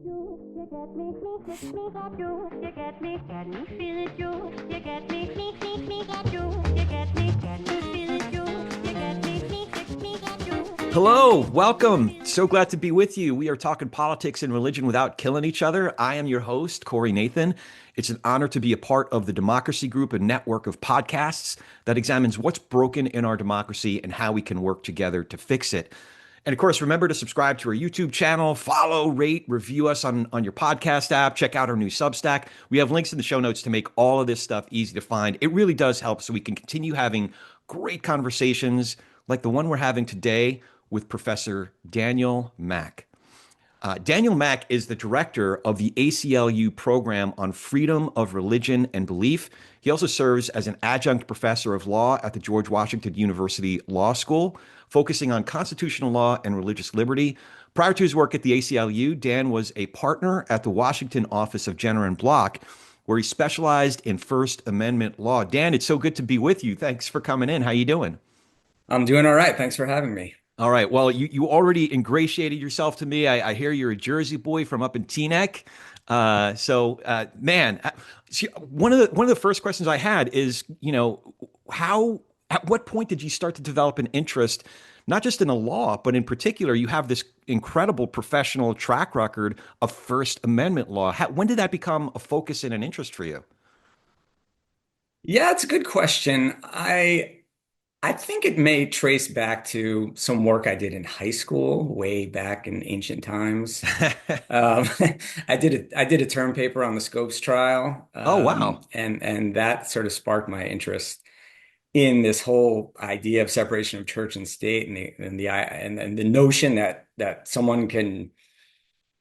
You get me, got you. You get me, feel it, you. You get me, got you. You get me, feel it, you. You get me, got you. Hello, welcome. So glad to be with you. We are talking politics and religion without killing each other. I am your host, Corey Nathan. It's an honor to be a part of the Democracy Group, a network of podcasts that examines what's broken in our democracy and how we can work together to fix it. And of course, remember to subscribe to our YouTube channel, follow, rate, review us on your podcast app, check out our new Substack. We have links in the show notes to make all of this stuff easy to find. It really does help so we can continue having great conversations like the one we're having today with Professor Daniel Mach. Daniel Mach is the director of the ACLU Program on Freedom of Religion and Belief. He also serves as an adjunct professor of law at the George Washington University Law School, focusing on constitutional law and religious liberty. Prior to his work at the ACLU, Dan was a partner at the Washington office of Jenner and Block, where he specialized in First Amendment law. Dan, it's so good to be with you. Thanks for coming in. How you doing? I'm doing all right. Thanks for having me. All right. Well, you already ingratiated yourself to me. I hear you're a Jersey boy from up in Teaneck. Man, see, one of the first questions I had is, how at what point did you start to develop an interest, not just in the law, but in particular, you have this incredible professional track record of First Amendment law. When did that become a focus and an interest for you? Yeah, it's a good question. I think it may trace back to some work I did in high school, way back in ancient times. Um, I did a term paper on the Scopes trial, Oh, wow. and that sort of sparked my interest in this whole idea of separation of church and state, and the notion that someone can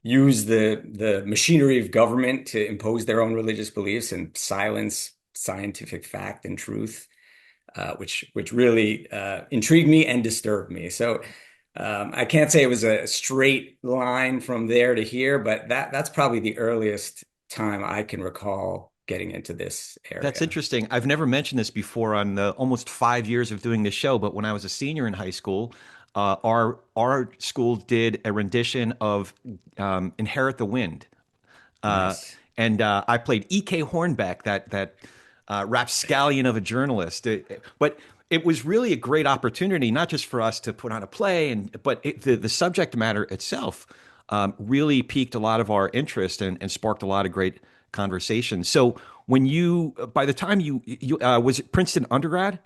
use the machinery of government to impose their own religious beliefs and silence scientific fact and truth, which really intrigued me and disturbed me. So I can't say it was a straight line from there to here, but that's probably the earliest time I can recall getting into this That's area. interesting. I've never mentioned this before on the almost 5 years of doing this show, but when I was a senior in high school, our school did a rendition of "Inherit the Wind," uh, Nice. and I played E.K. Hornbeck, that rapscallion of a journalist. But it was really a great opportunity, not just for us to put on a play, but the subject matter itself really piqued a lot of our interest and sparked a lot of great conversations. So by the time you was it Princeton undergrad?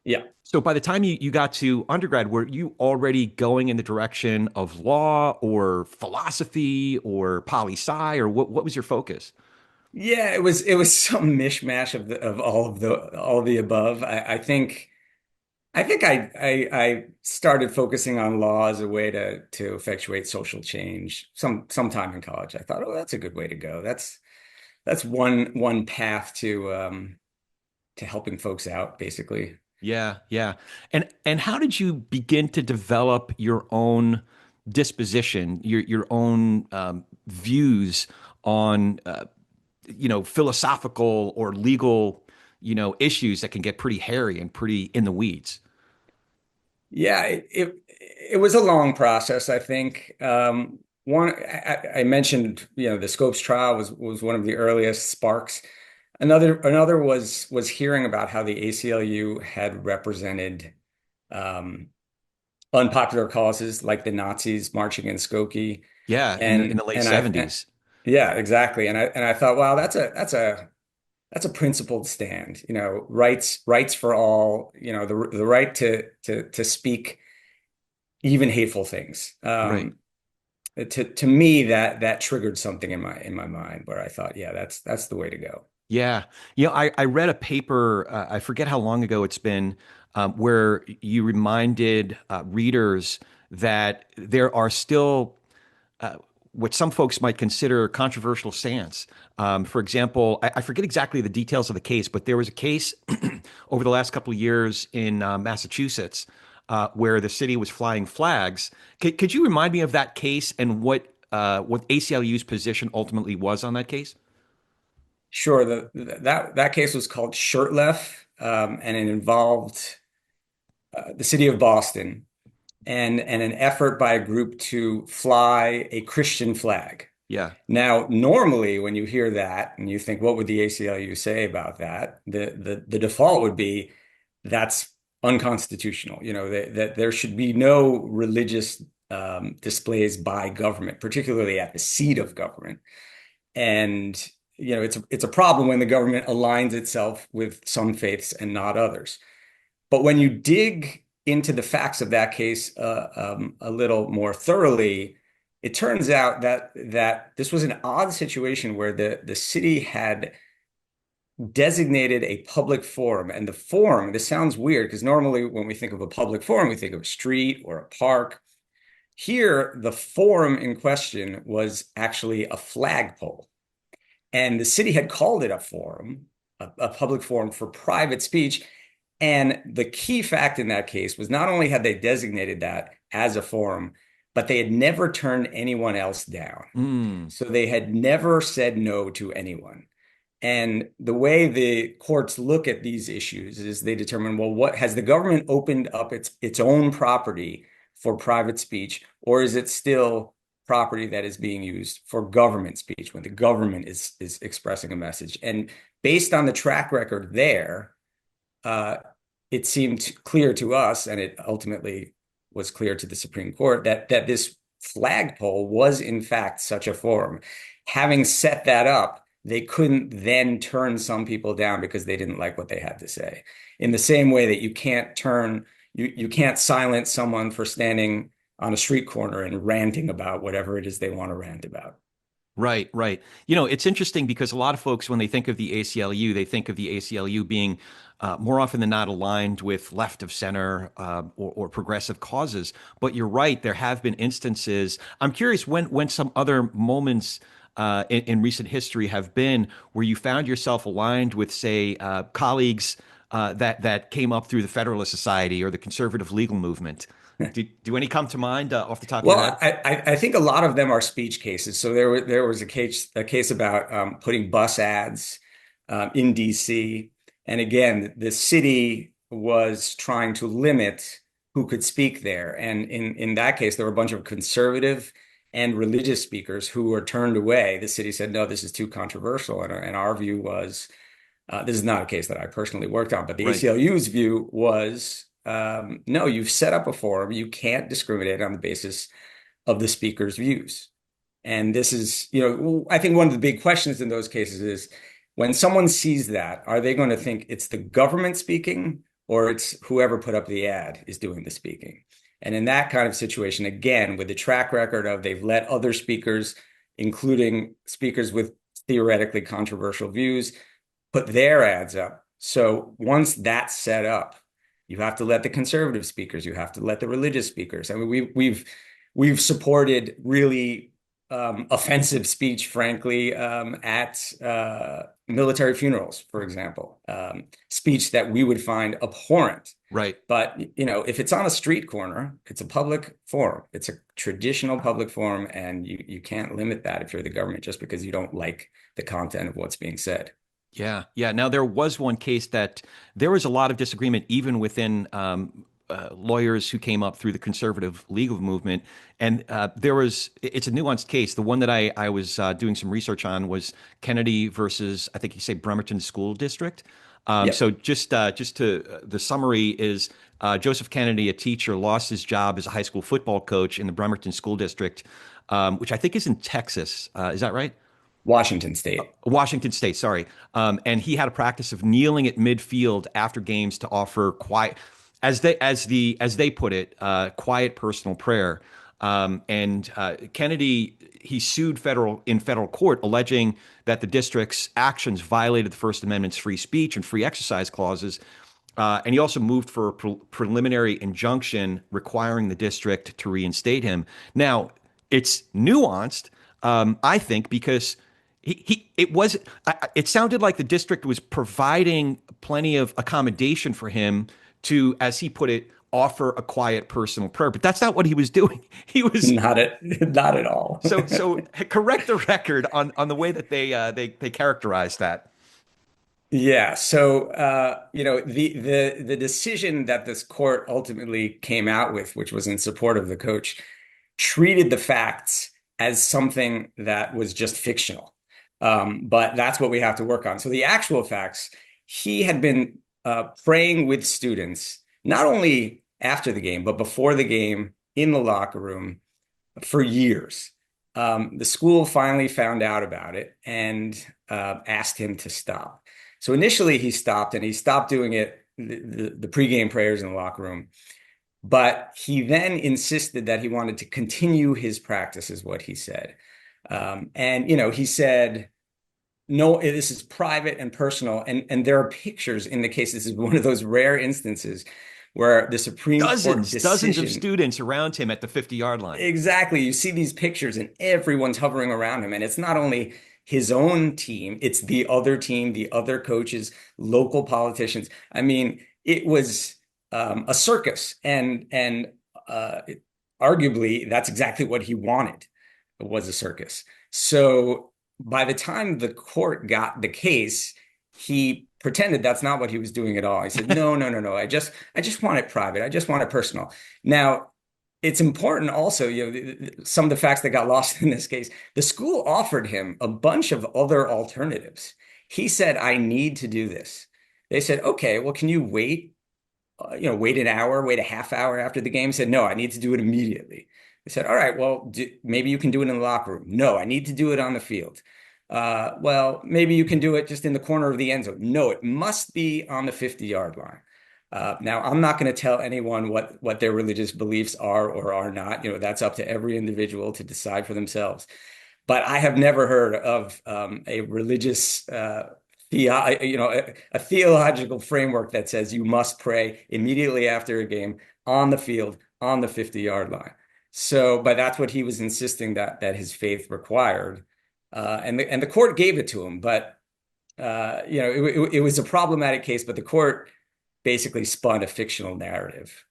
Yeah. So by the time you got to undergrad, were you already going in the direction of law or philosophy or poli sci, or what was your focus? Yeah, it was some mishmash of all of the above. I think I started focusing on law as a way to effectuate social change sometime in college. I thought, oh, that's a good way to go. That's one path to helping folks out, basically. Yeah, yeah. And how did you begin to develop your own disposition, your own views on philosophical or legal, issues that can get pretty hairy and pretty in the weeds? Yeah, it was a long process, I think. I mentioned, the Scopes trial was one of the earliest sparks. Another was hearing about how the ACLU had represented um, unpopular causes like the Nazis marching in Skokie, Yeah, in the late and '70s. yeah, exactly. And I thought, wow, that's a principled stand. Rights for all. The right to speak even hateful things. Right. To me, that triggered something in my mind where I thought, yeah, that's the way to go. Yeah. I read a paper, I forget how long ago it's been, where you reminded readers that there are still what some folks might consider controversial stance. For example, I forget exactly the details of the case, but there was a case over the last couple of years in Massachusetts where the city was flying flags. Could you remind me of that case and what ACLU's position ultimately was on that case? Sure, that case was called Shirtleft, and it involved the city of Boston and an effort by a group to fly a Christian flag. Yeah. Now, normally when you hear that and you think, what would the ACLU say about that? The default would be that's unconstitutional. That there should be no religious displays by government, particularly at the seat of government. And it's a problem when the government aligns itself with some faiths and not others. But when you dig into the facts of that case a little more thoroughly, it turns out that this was an odd situation where the city had designated a public forum. And the forum, this sounds weird because normally when we think of a public forum, we think of a street or a park. Here, the forum in question was actually a flagpole. And the city had called it a forum, a public forum for private speech. And the key fact in that case was not only had they designated that as a forum, but they had never turned anyone else down. Mm. So they had never said no to anyone. And the way the courts look at these issues is they determine, well, what has the government opened up its own property for private speech, or is it still property that is being used for government speech when the government is expressing a message? And based on the track record there, it seemed clear to us, and it ultimately was clear to the Supreme Court, that this flagpole was in fact such a forum. Having set that up, they couldn't then turn some people down because they didn't like what they had to say. In the same way that you can't silence someone for standing on a street corner and ranting about whatever it is they want to rant about. Right, right. It's interesting because a lot of folks, when they think of the ACLU, they think of the ACLU being more often than not aligned with left of center or progressive causes. But you're right, there have been instances. I'm curious when some other moments in recent history have been where you found yourself aligned with, say, colleagues that came up through the Federalist Society or the conservative legal movement. Do any come to mind off the top of your Well, head? I think a lot of them are speech cases. So there was a case about putting bus ads in DC, and again, the city was trying to limit who could speak there. And in that case, there were a bunch of conservative and religious speakers who were turned away. The city said, no, this is too controversial. And our view was, this is not a case that I personally worked on, but the Right. ACLU's view was, no, you've set up a forum. You can't discriminate on the basis of the speaker's views. And this is, I think one of the big questions in those cases is when someone sees that, are they going to think it's the government speaking or it's whoever put up the ad is doing the speaking? And in that kind of situation, again, with the track record of they've let other speakers, including speakers with theoretically controversial views, put their ads up. So once that's set up, you have to let the conservative speakers, you have to let the religious speakers. I mean, we've supported really offensive speech, frankly, at military funerals, for example, speech that we would find abhorrent. Right. But, if it's on a street corner, it's a public forum. It's a traditional public forum, and you can't limit that if you're the government just because you don't like the content of what's being said. Yeah, yeah. Now there was one case that there was a lot of disagreement even within lawyers who came up through the conservative legal movement, and it's a nuanced case. The one that I was doing some research on was Kennedy versus, I think you say, Bremerton School District. Yep. So just to the summary is Joseph Kennedy, a teacher, lost his job as a high school football coach in the Bremerton School District, which I think is in Texas. Is that right? Washington State. Washington State, sorry. And he had a practice of kneeling at midfield after games to offer quiet, as they put it, quiet personal prayer. And Kennedy, he sued in federal court, alleging that the district's actions violated the First Amendment's free speech and free exercise clauses. And he also moved for a preliminary injunction requiring the district to reinstate him. Now, it's nuanced, I think, because it sounded like the district was providing plenty of accommodation for him to, as he put it, offer a quiet personal prayer, but that's not what he was doing. He was not at all. so correct the record on the way that they characterized that. Yeah. So, the decision that this court ultimately came out with, which was in support of the coach, treated the facts as something that was just fictional. But that's what we have to work on. So the actual facts, he had been praying with students, not only after the game, but before the game in the locker room for years. The school finally found out about it and asked him to stop. So initially he stopped, and he stopped doing it, the pregame prayers in the locker room. But he then insisted that he wanted to continue his practice, is what he said. And, he said, no, this is private and personal. And there are pictures in the case. This is one of those rare instances where the Supreme Court Dozens of decision. students around him at the 50-yard line. Exactly. You see these pictures and everyone's hovering around him. And it's not only his own team, it's the other team, the other coaches, local politicians. I mean, it was a circus. And arguably, that's exactly what he wanted, was a circus. So by the time the court got the case, he pretended that's not what he was doing at all. He said, no. I just want it private. I just want it personal. Now, it's important also, some of the facts that got lost in this case, the school offered him a bunch of other alternatives. He said, I need to do this. They said, okay, well, can you wait an hour, wait a half hour after the game? He said, no, I need to do it immediately. They said, all right, well, maybe you can do it in the locker room. No, I need to do it on the field. Well, maybe you can do it just in the corner of the end zone. No, it must be on the 50-yard line. Now, I'm not going to tell anyone what their religious beliefs are or are not. That's up to every individual to decide for themselves. But I have never heard of a religious a theological framework that says you must pray immediately after a game on the field on the 50-yard line. So, but that's what he was insisting that his faith required, and the court gave it to him. But it was a problematic case. But the court basically spun a fictional narrative.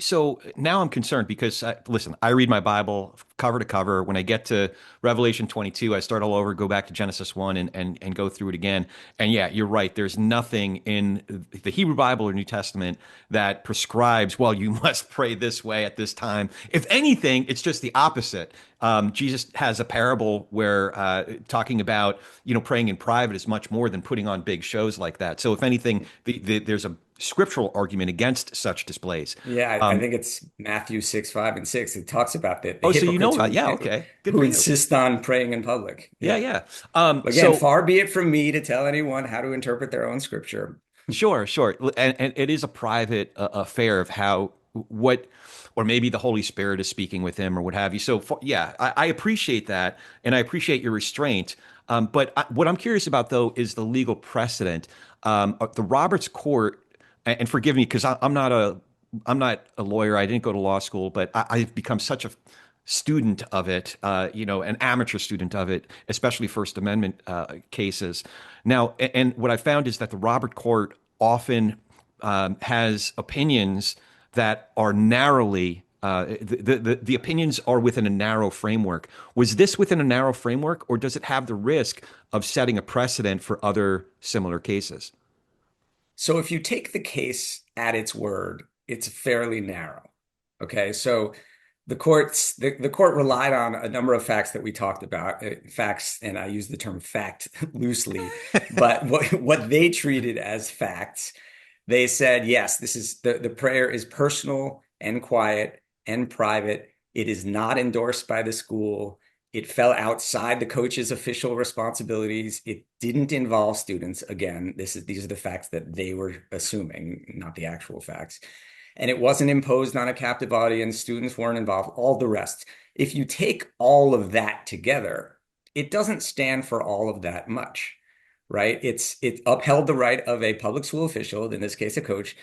So now I'm concerned because, listen, I read my Bible cover to cover. When I get to Revelation 22, I start all over, go back to Genesis 1 and go through it again. And yeah, you're right. There's nothing in the Hebrew Bible or New Testament that prescribes, well, you must pray this way at this time. If anything, it's just the opposite. Jesus has a parable where talking about, praying in private is much more than putting on big shows like that. So if anything, there's a scriptural argument against such displays. Yeah, I think it's Matthew 6, 5, and 6. It talks about the so you know hypocrites about, okay. Good who for you. insist on praying in public. Yeah. Again, far be it from me to tell anyone how to interpret their own scripture. Sure. And it is a private affair of or maybe the Holy Spirit is speaking with him or what have you. So yeah, I appreciate that. And I appreciate your restraint. But what I'm curious about, though, is the legal precedent. The Roberts Court, and forgive me because I'm not a lawyer. I didn't go to law school, but I've become such a student of it, an amateur student of it, especially First Amendment cases. Now, and what I found is that the Robert Court often has opinions that are narrowly, the opinions are within a narrow framework. Was this within a narrow framework, or does it have the risk of setting a precedent for other similar cases? So if you take the case at its word, it's fairly narrow. Okay, so the court relied on a number of facts that we talked about, facts, and I use the term fact loosely, but what they treated as facts, they said, yes, this is the prayer is personal and quiet and private. It is not endorsed by the school. It fell outside the coach's official responsibilities. It didn't involve students. Again, these are the facts that they were assuming, not the actual facts. And it wasn't imposed on a captive audience. Students weren't involved, all the rest. If you take all of that together, it doesn't stand for all of that much, right? It upheld the right of a public school official, in this case, a coach,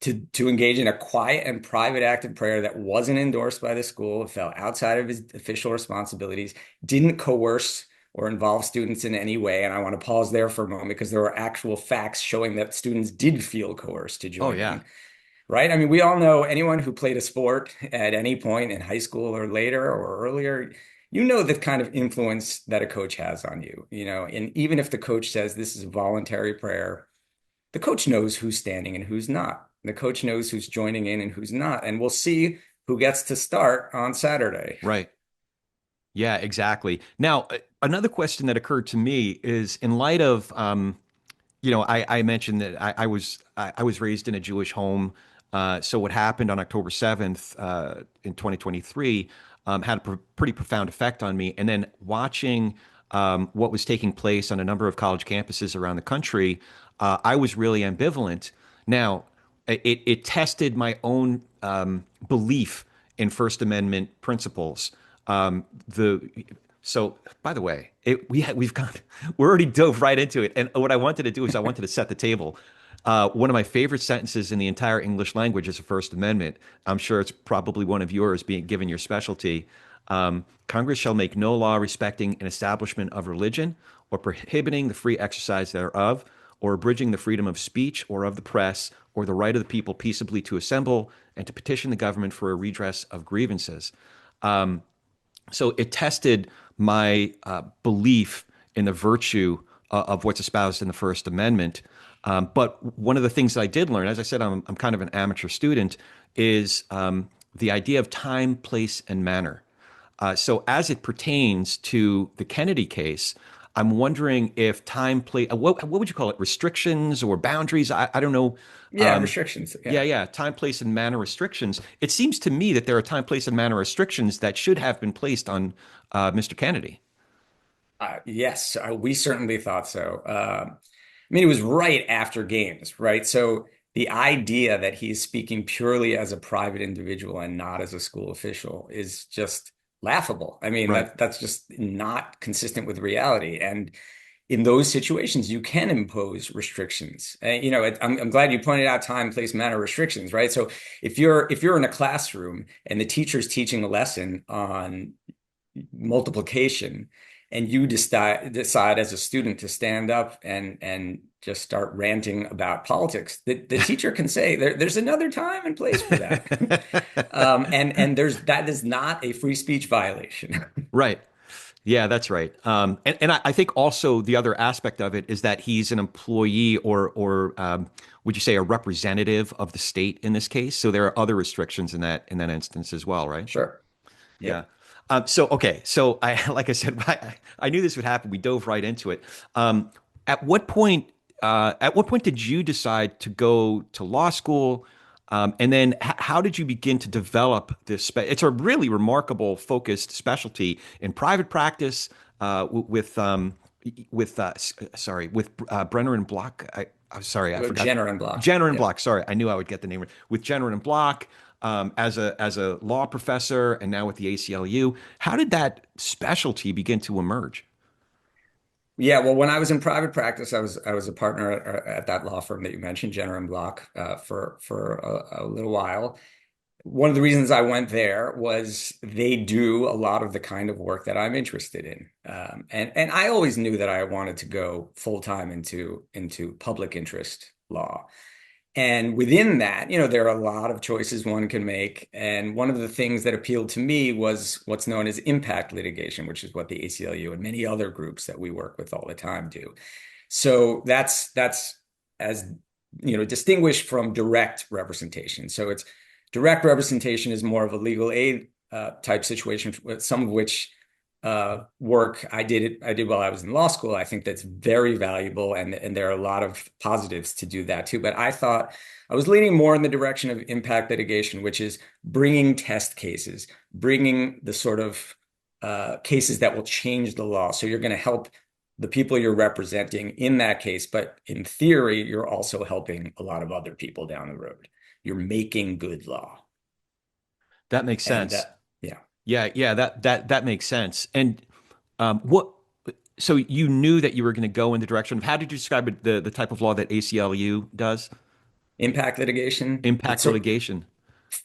to engage in a quiet and private act of prayer that wasn't endorsed by the school. It fell outside of his official responsibilities, didn't coerce or involve students in any way. And I want to pause there for a moment because there are actual facts showing that students did feel coerced to join in. Right? I mean, we all know anyone who played a sport at any point in high school or later or earlier, the kind of influence that a coach has on you, and even if the coach says this is a voluntary prayer, the coach knows who's standing and who's not. The coach knows who's joining in and who's not. And we'll see who gets to start on Saturday. Right. Yeah, exactly. Now, another question that occurred to me is in light of, I mentioned that I was raised in a Jewish home. So what happened on October 7th in 2023 had a pretty profound effect on me. And then watching what was taking place on a number of college campuses around the country, I was really ambivalent. Now, it tested my own belief in First Amendment principles. The so, by the way, we're already dove right into it. And what I wanted to do is I wanted to set the table. One of my favorite sentences in the entire English language is the First Amendment. I'm sure it's probably one of yours, being given your specialty. Congress shall make no law respecting an establishment of religion or prohibiting the free exercise thereof, or abridging the freedom of speech or of the press, or the right of the people peaceably to assemble and to petition the government for a redress of grievances. So it tested my belief in the virtue of what's espoused in the First Amendment. But one of the things that I did learn, as I said, I'm kind of an amateur student, is the idea of time, place, and manner. So as it pertains to the Kennedy case, I'm wondering if time, place, what would you call it? Restrictions or boundaries? I don't know. Yeah, restrictions. Yeah, Yeah. yeah, time, place, and manner restrictions. It seems to me that there are time, place, and manner restrictions that should have been placed on Mr. Kennedy. Yes, we certainly thought so. I mean, it was right after games, right? So the idea that he's speaking purely as a private individual and not as a school official is just laughable. I mean, Right. that's just not consistent with reality. And in those situations, you can impose restrictions. I'm glad you pointed out time, place, manner restrictions, right? So if you're in a classroom and the teacher's teaching a lesson on multiplication, and you decide as a student to stand up and just start ranting about politics, the teacher can say there's another time and place for that. And that is not a free speech violation. Right. Yeah, that's right. And I think also the other aspect of it is that he's an employee or would you say a representative of the state in this case? So there are other restrictions in that instance as well, right? Sure. Yeah. Yep. So okay. So I like I said, I knew this would happen. We dove right into it. Um, at what point? At what point did you decide to go to law school? And then how did you begin to develop this? It's a really remarkable focused specialty in private practice with Brenner and Block. I'm sorry, I forgot. Jenner and Block. Jenner and Yep. Block. Sorry, I knew I would get the name right. With Jenner and Block, as a law professor, and now with the ACLU. How did that specialty begin to emerge? Yeah, well, when I was in private practice, I was a partner at that law firm that you mentioned, Jenner and Block, for a little while. One of the reasons I went there was they do a lot of the kind of work that I'm interested in, and I always knew that I wanted to go full time into public interest law. And within that, there are a lot of choices one can make. And one of the things that appealed to me was what's known as impact litigation, which is what the ACLU and many other groups that we work with all the time do. So that's as distinguished from direct representation. So it's direct representation is more of a legal aid type situation, some of which work I did while I was in law school. I think that's very valuable, and there are a lot of positives to do that too. But I thought I was leaning more in the direction of impact litigation, which is bringing test cases, bringing the sort of cases that will change the law. So you're going to help the people you're representing in that case, but in theory, you're also helping a lot of other people down the road. You're making good law. That makes And sense. yeah. Yeah, yeah, that makes sense. And what? So you knew that you were going to go in the direction of how did you describe it, the type of law that ACLU does? Impact litigation. It's Impact litigation.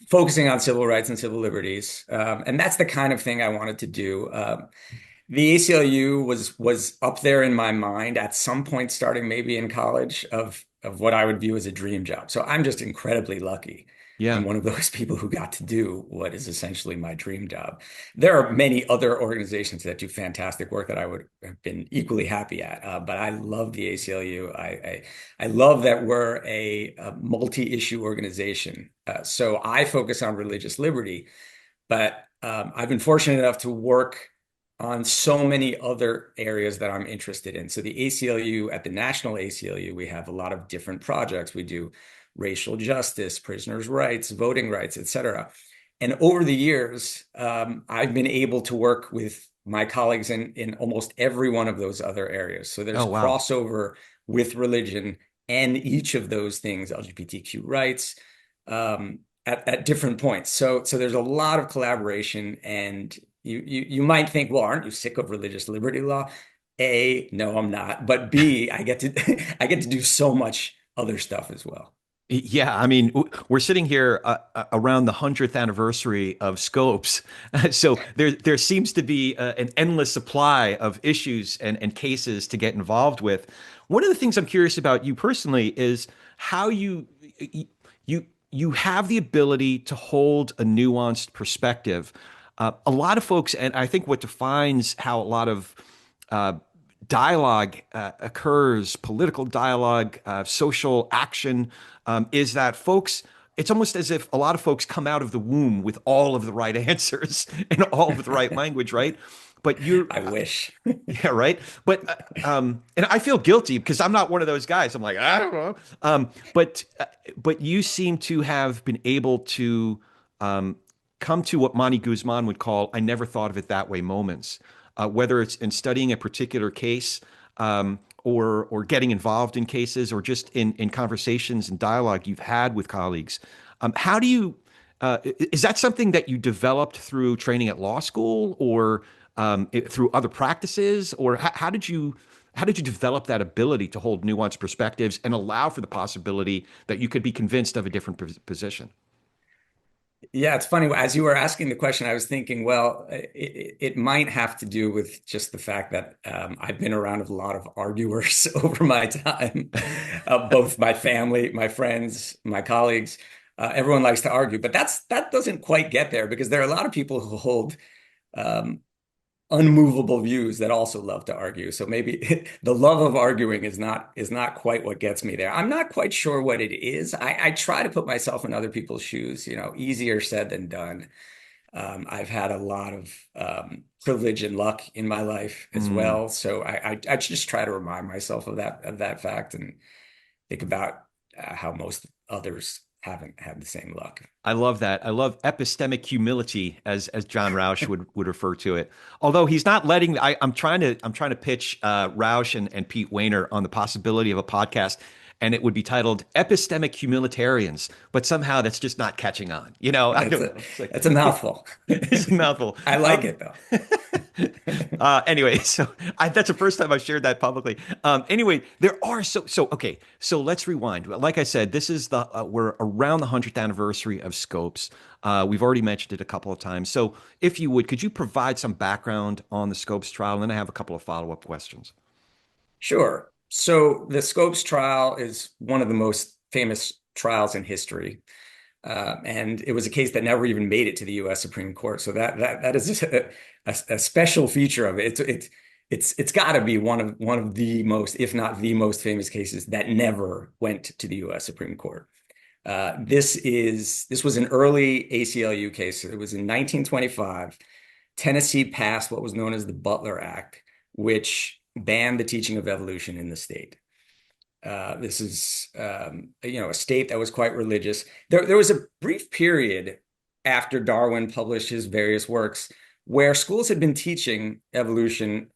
focusing on civil rights and civil liberties. And that's the kind of thing I wanted to do. The ACLU was up there in my mind at some point, starting maybe in college, of what I would view as a dream job. So I'm just incredibly lucky. I'm Yeah. one of those people who got to do what is essentially my dream job. There are many other organizations that do fantastic work that I would have been equally happy at, but I love the ACLU. I love that we're a multi-issue organization. So I focus on religious liberty, but I've been fortunate enough to work on so many other areas that I'm interested in. So the ACLU, at the National ACLU, we have a lot of different projects. We do racial justice, prisoners' rights, voting rights, et cetera. And over the years, I've been able to work with my colleagues in almost every one of those other areas. So there's Oh, wow. crossover with religion and each of those things, LGBTQ rights, at different points. So there's a lot of collaboration, and you might think, well, aren't you sick of religious liberty law? A, no, I'm not. But B, I get to I get to do so much other stuff as well. Yeah, I mean, we're sitting here around the 100th anniversary of Scopes, so there seems to be an endless supply of issues and cases to get involved with. One of the things I'm curious about you personally is how you have the ability to hold a nuanced perspective. A lot of folks, and I think what defines how a lot of uh, dialogue occurs, political dialogue, social action, is that folks, it's almost as if a lot of folks come out of the womb with all of the right answers and all of the right language, right? But you're, I wish. yeah, right. And I feel guilty because I'm not one of those guys. I'm like, I don't know. But you seem to have been able to come to what Monty Guzman would call "I never thought of it that way" moments. Whether it's in studying a particular case, or getting involved in cases, or just in conversations and dialogue you've had with colleagues. How do you? Is that something that you developed through training at law school, or through other practices, or how did you develop that ability to hold nuanced perspectives and allow for the possibility that you could be convinced of a different position? Yeah, it's funny. As you were asking the question, I was thinking, well, it might have to do with just the fact that I've been around a lot of arguers over my time, both my family, my friends, my colleagues. Everyone likes to argue, but that doesn't quite get there, because there are a lot of people who hold um, unmovable views that also love to argue. So maybe the love of arguing is not quite what gets me there. I'm not quite sure what it is. I try to put myself in other people's shoes, easier said than done. I've had a lot of privilege and luck in my life as Mm. well. So I just try to remind myself of that fact, and think about how most others haven't had the same luck. I love that. I love epistemic humility, as John Roush would refer to it. Although he's not letting. I'm trying to pitch Roush and Pete Wayner on the possibility of a podcast, and it would be titled "Epistemic Humanitarians." But somehow that's just not catching on. I That's don't a know. It's like that's a mouthful. it's a mouthful. I like it though. Anyway, so that's the first time I've shared that publicly. Anyway, there are so okay. So let's rewind. Like I said, this is we're around the 100th anniversary of Scopes. We've already mentioned it a couple of times. So if you would, could you provide some background on the Scopes trial, and then I have a couple of follow-up questions. Sure. So the Scopes trial is one of the most famous trials in history. And it was a case that never even made it to the U.S. Supreme Court. So that is a special feature of it. It's got to be one of the most, if not the most famous cases that never went to the U.S. Supreme Court. This was an early ACLU case. It was in 1925. Tennessee passed what was known as the Butler Act, which banned the teaching of evolution in the state. This is, a state that was quite religious. There was a brief period after Darwin published his various works where schools had been teaching evolution,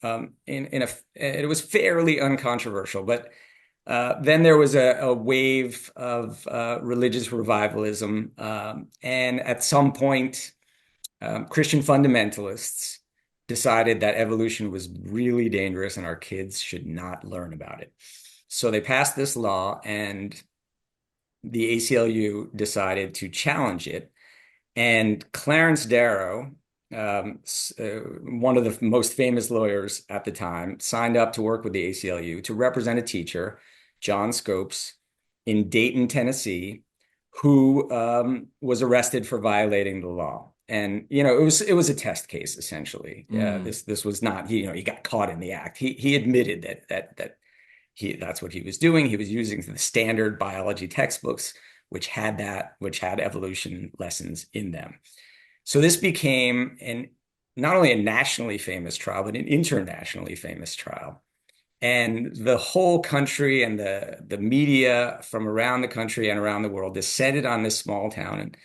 it was fairly uncontroversial, but then there was a wave of religious revivalism, and at some point, Christian fundamentalists decided that evolution was really dangerous and our kids should not learn about it. So they passed this law, and the ACLU decided to challenge it. And Clarence Darrow, one of the most famous lawyers at the time, signed up to work with the ACLU to represent a teacher, John Scopes, in Dayton, Tennessee, who was arrested for violating the law. And it was a test case essentially. Yeah, Mm. this was not, he got caught in the act. He admitted that that's what he was doing. He was using the standard biology textbooks, which had evolution lessons in them. So this became an not only a nationally famous trial, but an internationally famous trial. And the whole country and the media from around the country and around the world descended on this small town in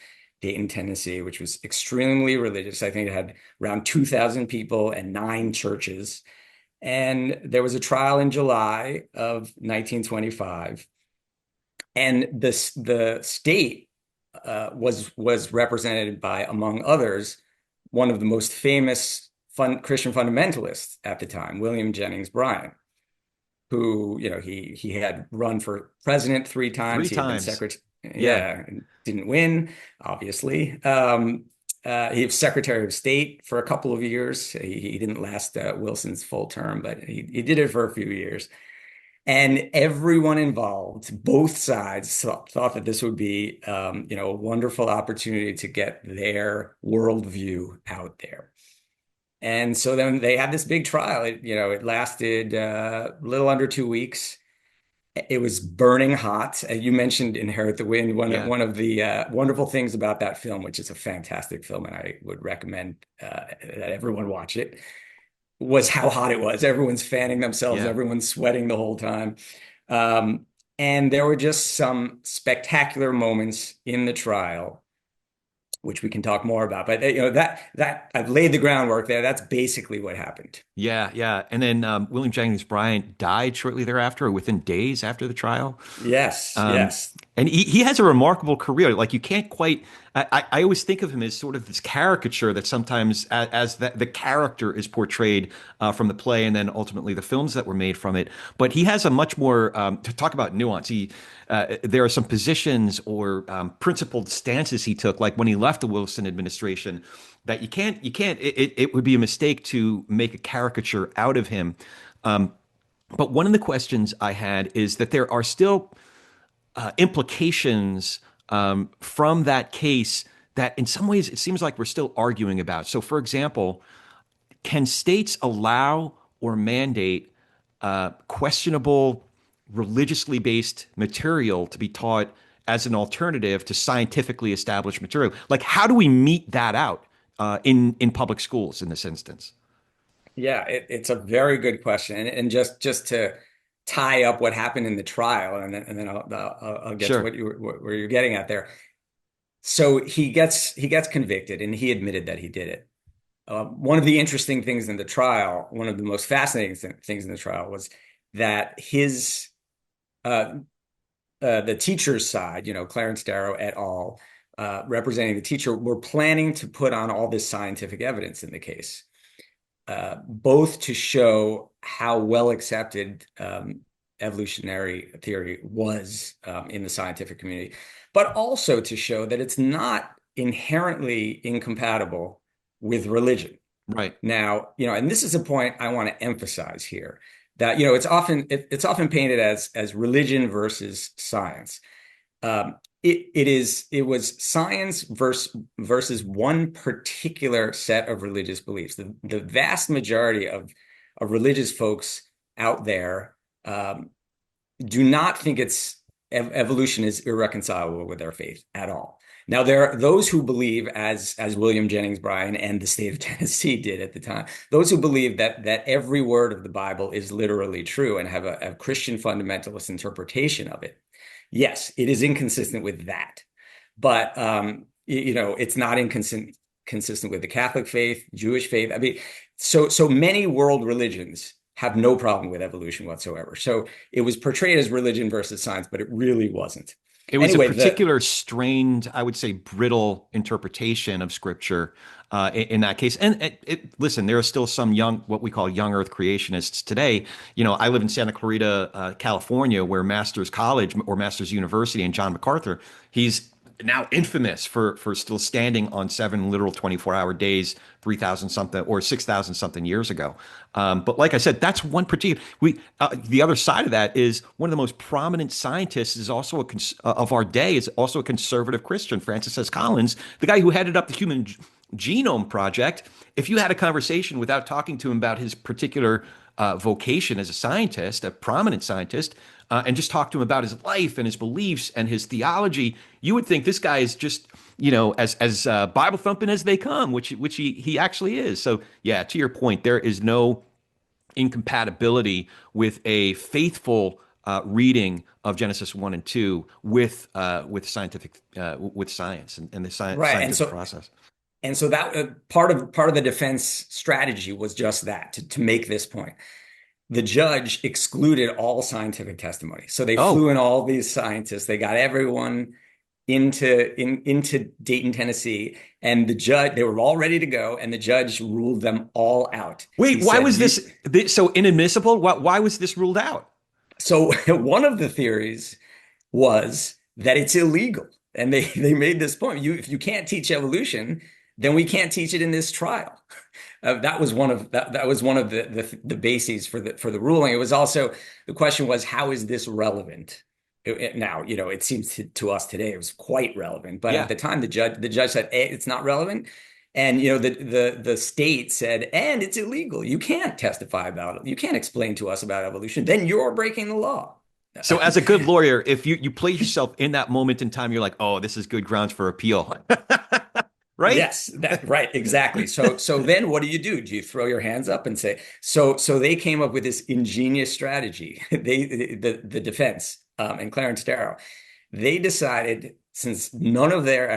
Dayton, Tennessee, which was extremely religious. I think it had around 2,000 people and 9 churches. And there was a trial in July of 1925. And the state was represented by, among others, one of the most famous Christian fundamentalists at the time, William Jennings Bryan, who, he had run for president 3 times. Three He had been times. secretary, Yeah. yeah, and didn't win, obviously. He was Secretary of State for a couple of years. He didn't last Wilson's full term, but he did it for a few years. And everyone involved, both sides, thought that this would be, a wonderful opportunity to get their worldview out there. And so then they had this big trial. It lasted a little under 2 weeks. It was burning hot. You mentioned Inherit the Wind. Yeah. One of the wonderful things about that film, which is a fantastic film, and I would recommend that everyone watch it, was how hot it was. Everyone's fanning themselves, Yeah. everyone's sweating the whole time. And there were just some spectacular moments in the trial, which we can talk more about. But that I've laid the groundwork there. That's basically what happened. Yeah, yeah. And then William Jennings Bryan died shortly thereafter, or within days after the trial. Yes, Um, yes. and he has a remarkable career. Like you can't quite. I always think of him as sort of this caricature that sometimes, as the character is portrayed from the play, and then ultimately the films that were made from it. But he has a much more to talk about nuance. There are some positions or principled stances he took, like when he left the Wilson administration, that you can't. It would be a mistake to make a caricature out of him. But one of the questions I had is that there are still implications from that case that in some ways it seems like we're still arguing about. So, for example, can states allow or mandate questionable religiously based material to be taught as an alternative to scientifically established material? Like, how do we meet that out in public schools in this instance? Yeah, it's a very good question. And just to tie up what happened in the trial, and then I'll get to Sure. where you're getting at there. So he gets convicted, and he admitted that he did it. One of the interesting things in the trial, one of the most fascinating things in the trial, was that uh, the teacher's side, Clarence Darrow et al., representing the teacher, were planning to put on all this scientific evidence in the case, both to show how well accepted evolutionary theory was in the scientific community, but also to show that it's not inherently incompatible with religion. Right. Now, and this is a point I want to emphasize here, that it's often painted as religion versus science. It was science versus one particular set of religious beliefs. The vast majority of religious folks out there do not think evolution is irreconcilable with their faith at all. Now, there are those who believe, as William Jennings Bryan and the state of Tennessee did at the time, those who believe that every word of the Bible is literally true and have a Christian fundamentalist interpretation of it. Yes, it is inconsistent with that, but it's not consistent with the Catholic faith, Jewish faith. I mean, so many world religions have no problem with evolution whatsoever. So it was portrayed as religion versus science, but it really wasn't. It was Anyway, a particular strained, I would say, brittle interpretation of scripture in that case. And listen, there are still some what we call young Earth creationists today. I live in Santa Clarita, California, where Masters College or Masters University, and John MacArthur, he's now infamous for still standing on 7 literal 24-hour days, 3,000 something or 6,000 something years ago. But like I said, that's one particular. The other side of that is one of the most prominent scientists is also of our day is also a conservative Christian, Francis S. Collins, the guy who headed up the Human Genome Project. If you had a conversation without talking to him about his particular vocation as a scientist, a prominent scientist, and just talk to him about his life and his beliefs and his theology, you would think this guy is just, as Bible thumping as they come, which he actually is. So yeah, to your point, there is no incompatibility with a faithful reading of Genesis 1 and 2 with scientific with science and the Right. scientific process. And so that part of the defense strategy was just that, to make this point. The judge excluded all scientific testimony. So they flew in all these scientists. They got everyone into Dayton, Tennessee, and they were all ready to go, and the judge ruled them all out. Wait, why was this so inadmissible? Why was this ruled out? So one of the theories was that it's illegal. And they made this point. If you can't teach evolution, then we can't teach it in this trial. That was one of the bases for the ruling. It was also, the question was, how is this relevant? Now, it seems to us today it was quite relevant, but at the time the judge said, it's not relevant. And the state said, and it's illegal. You can't testify about it. You can't explain to us about evolution. Then you're breaking the law. So as a good lawyer, if you place yourself in that moment in time, you're like, oh, this is good grounds for appeal. Right? Yes, right, exactly. So then what do? Do you throw your hands up and say, so they came up with this ingenious strategy. The defense and Clarence Darrow, they decided, since none of their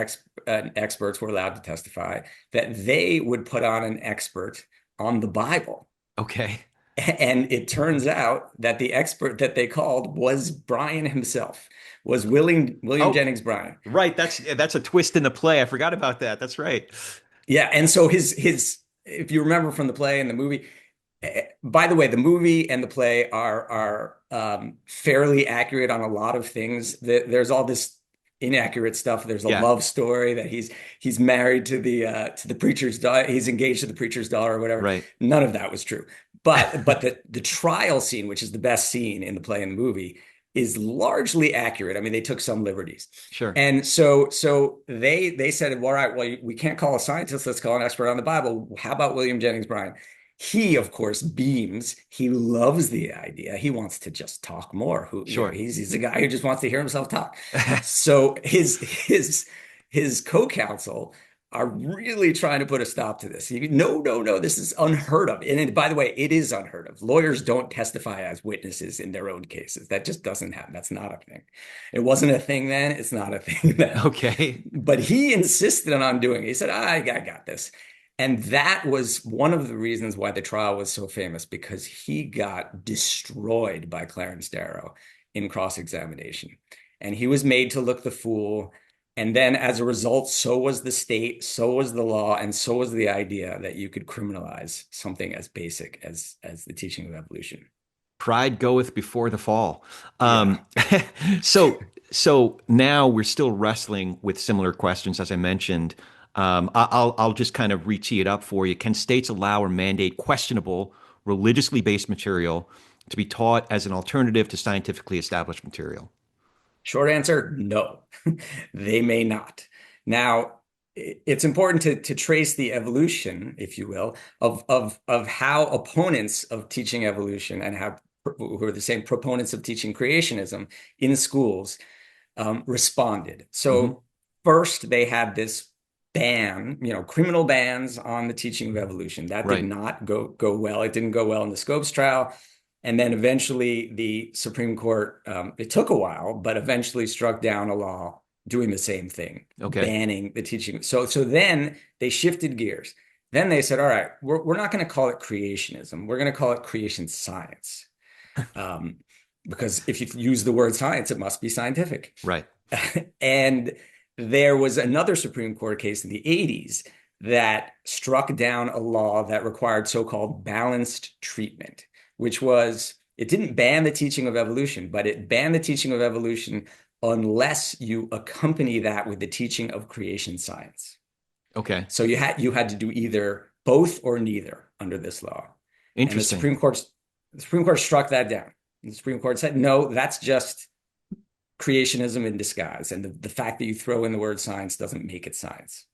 experts were allowed to testify, that they would put on an expert on the Bible. Okay. And it turns out that the expert that they called was Bryan himself, was William Jennings Bryan. Right. That's a twist in the play. I forgot about that. That's right. Yeah. And so his if you remember from the play and the movie, by the way, the movie and the play are fairly accurate on a lot of things. There's all this inaccurate stuff. There's a love story that he's married to the preacher's daughter. He's engaged to the preacher's daughter or whatever. Right. None of that was true. But the trial scene, which is the best scene in the play and the movie, is largely accurate. I mean, they took some liberties. Sure. And so they said, all right, well, we can't call a scientist. Let's call an expert on the Bible. How about William Jennings Bryan? He, of course, beams. He loves the idea. He wants to just talk more. Sure. He's a guy who just wants to hear himself talk. So his co-counsel are really trying to put a stop to this. No, this is unheard of. And by the way, it is unheard of. Lawyers don't testify as witnesses in their own cases. That just doesn't happen. That's not a thing. It wasn't a thing then. It's not a thing now. Okay. But he insisted on doing it. He said, I got this. And that was one of the reasons why the trial was so famous, because he got destroyed by Clarence Darrow in cross-examination. And he was made to look the fool. And then as a result, so was the state, so was the law, and so was the idea that you could criminalize something as basic as the teaching of evolution. Pride goeth before the fall. So now we're still wrestling with similar questions, as I mentioned. I'll just kind of re-tee it up for you. Can states allow or mandate questionable, religiously based material to be taught as an alternative to scientifically established material? Short answer, no, they may not. Now, it's important to trace the evolution, if you will, of how opponents of teaching evolution and who are the same proponents of teaching creationism in schools responded. So first, they had this ban, criminal bans on the teaching of evolution. That did not go well. It didn't go well in the Scopes trial. And then eventually the Supreme Court, it took a while, but eventually struck down a law doing the same thing, banning the teaching. So then they shifted gears. Then they said, all right, we're not going to call it creationism. We're going to call it creation science. Because if you use the word science, it must be scientific. Right. And there was another Supreme Court case in the 80s that struck down a law that required so-called balanced treatment, which was, it didn't ban the teaching of evolution, but it banned the teaching of evolution unless you accompany that with the teaching of creation science. Okay. So you had to do either both or neither under this law. Interesting. And the Supreme Court struck that down. The Supreme Court said, no, that's just creationism in disguise. And the fact that you throw in the word science doesn't make it science.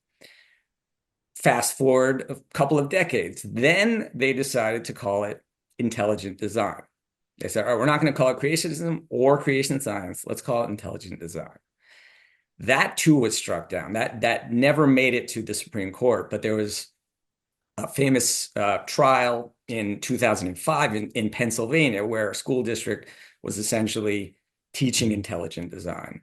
Fast forward a couple of decades, then they decided to call it intelligent design. They said, all right, we're not going to call it creationism or creation science. Let's call it intelligent design. That too was struck down. That never made it to the Supreme Court, but there was a famous trial in 2005 in Pennsylvania where a school district was essentially teaching intelligent design.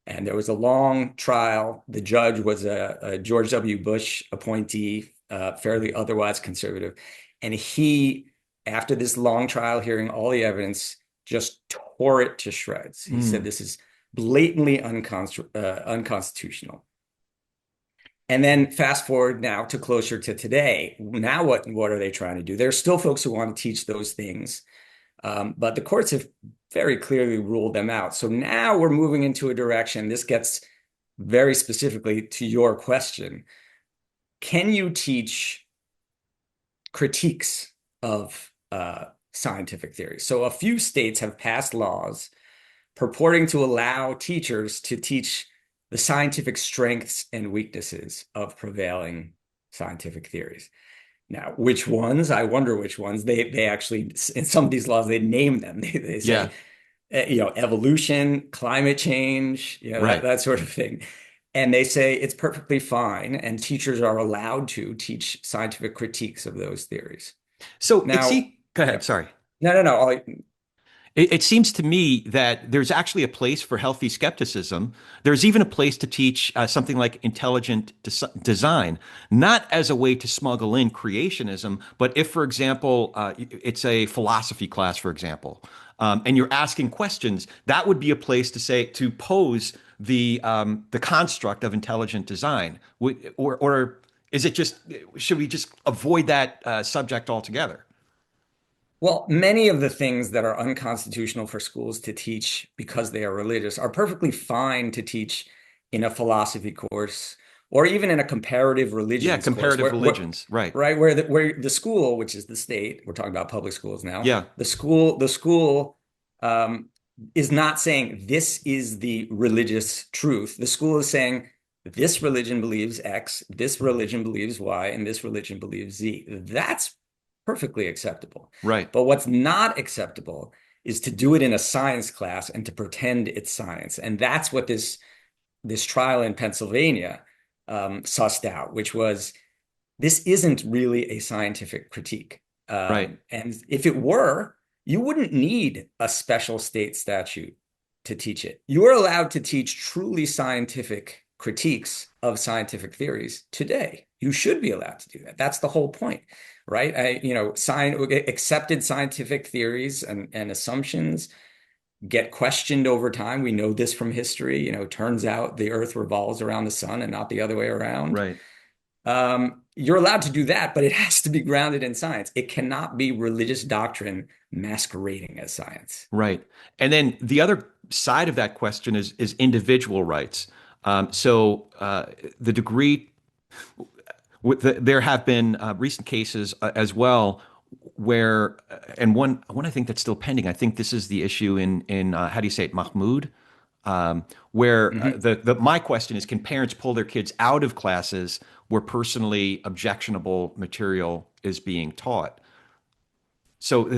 And there was a long trial. The judge was a George W. Bush appointee, fairly otherwise conservative. And he, after this long trial, hearing all the evidence, just tore it to shreds. He said, this is blatantly unconstitutional. And then fast forward now to closer to today. Now what are they trying to do? There are still folks who want to teach those things, but the courts have very clearly ruled them out. So now we're moving into a direction. This gets very specifically to your question. Can you teach critiques of scientific theory? So a few states have passed laws purporting to allow teachers to teach the scientific strengths and weaknesses of prevailing scientific theories. Now, which ones? I wonder which ones. They actually, in some of these laws, they name them. They say, evolution, climate change, that sort of thing. And they say it's perfectly fine, and teachers are allowed to teach scientific critiques of those theories. So now, go ahead. Sorry. No. It seems to me that there's actually a place for healthy skepticism. There's even a place to teach something like intelligent design, not as a way to smuggle in creationism, but if, for example, it's a philosophy class, for example, and you're asking questions, that would be a place to pose the construct of intelligent design, or is it just, should we just avoid that subject altogether? Well, many of the things that are unconstitutional for schools to teach because they are religious are perfectly fine to teach in a philosophy course or even in a comparative religions course. Yeah, comparative religions, right. Right, where the school, which is the state, we're talking about public schools now. Yeah. The school is not saying this is the religious truth. The school is saying this religion believes X, this religion believes Y, and this religion believes Z. That's perfectly acceptable. Right. But what's not acceptable is to do it in a science class and to pretend it's science. And that's what this trial in Pennsylvania sussed out, which was this isn't really a scientific critique. Right. And if it were, you wouldn't need a special state statute to teach it. You are allowed to teach truly scientific critiques of scientific theories today. You should be allowed to do that. That's the whole point, right? Accepted scientific theories and assumptions get questioned over time. We know this from history. Turns out the Earth revolves around the sun and not the other way around. Right. You're allowed to do that, but it has to be grounded in science. It cannot be religious doctrine masquerading as science. Right. And then the other side of that question is individual rights. So the degree, there have been recent cases as well where, and one I think that's still pending. I think this is the issue in how do you say it, Mahmoud, where my question is, can parents pull their kids out of classes where personally objectionable material is being taught? So,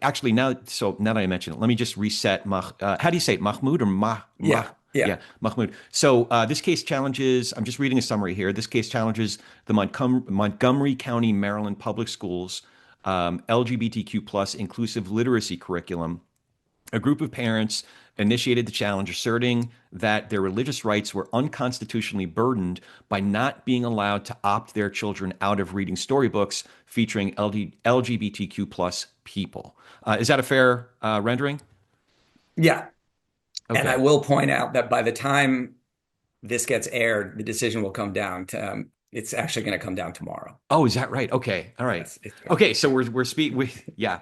actually now that I mention it, let me just reset. How do you say it, Mahmoud or Mah? Yeah, Mahmoud. So this case challenges, I'm just reading a summary here. This case challenges the Montgomery County, Maryland Public Schools LGBTQ plus inclusive literacy curriculum. A group of parents initiated the challenge, asserting that their religious rights were unconstitutionally burdened by not being allowed to opt their children out of reading storybooks featuring LGBTQ plus people. Is that a fair rendering? Yeah. Okay. And I will point out that by the time this gets aired, the decision will come down to, it's actually going to come down tomorrow. Oh, is that right? Okay. All right. It's okay. So yeah.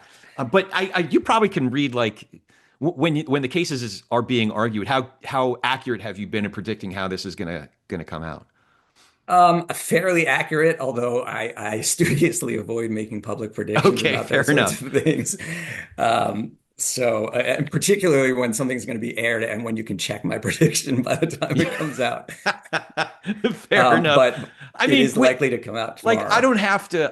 But you probably can read like when the cases are being argued, how accurate have you been in predicting how this is going to come out? Fairly accurate, although I studiously avoid making public predictions about those sorts of things. So, and particularly when something's going to be aired and when you can check my prediction by the time it comes out. Fair enough. I It mean, is likely to come out like tomorrow.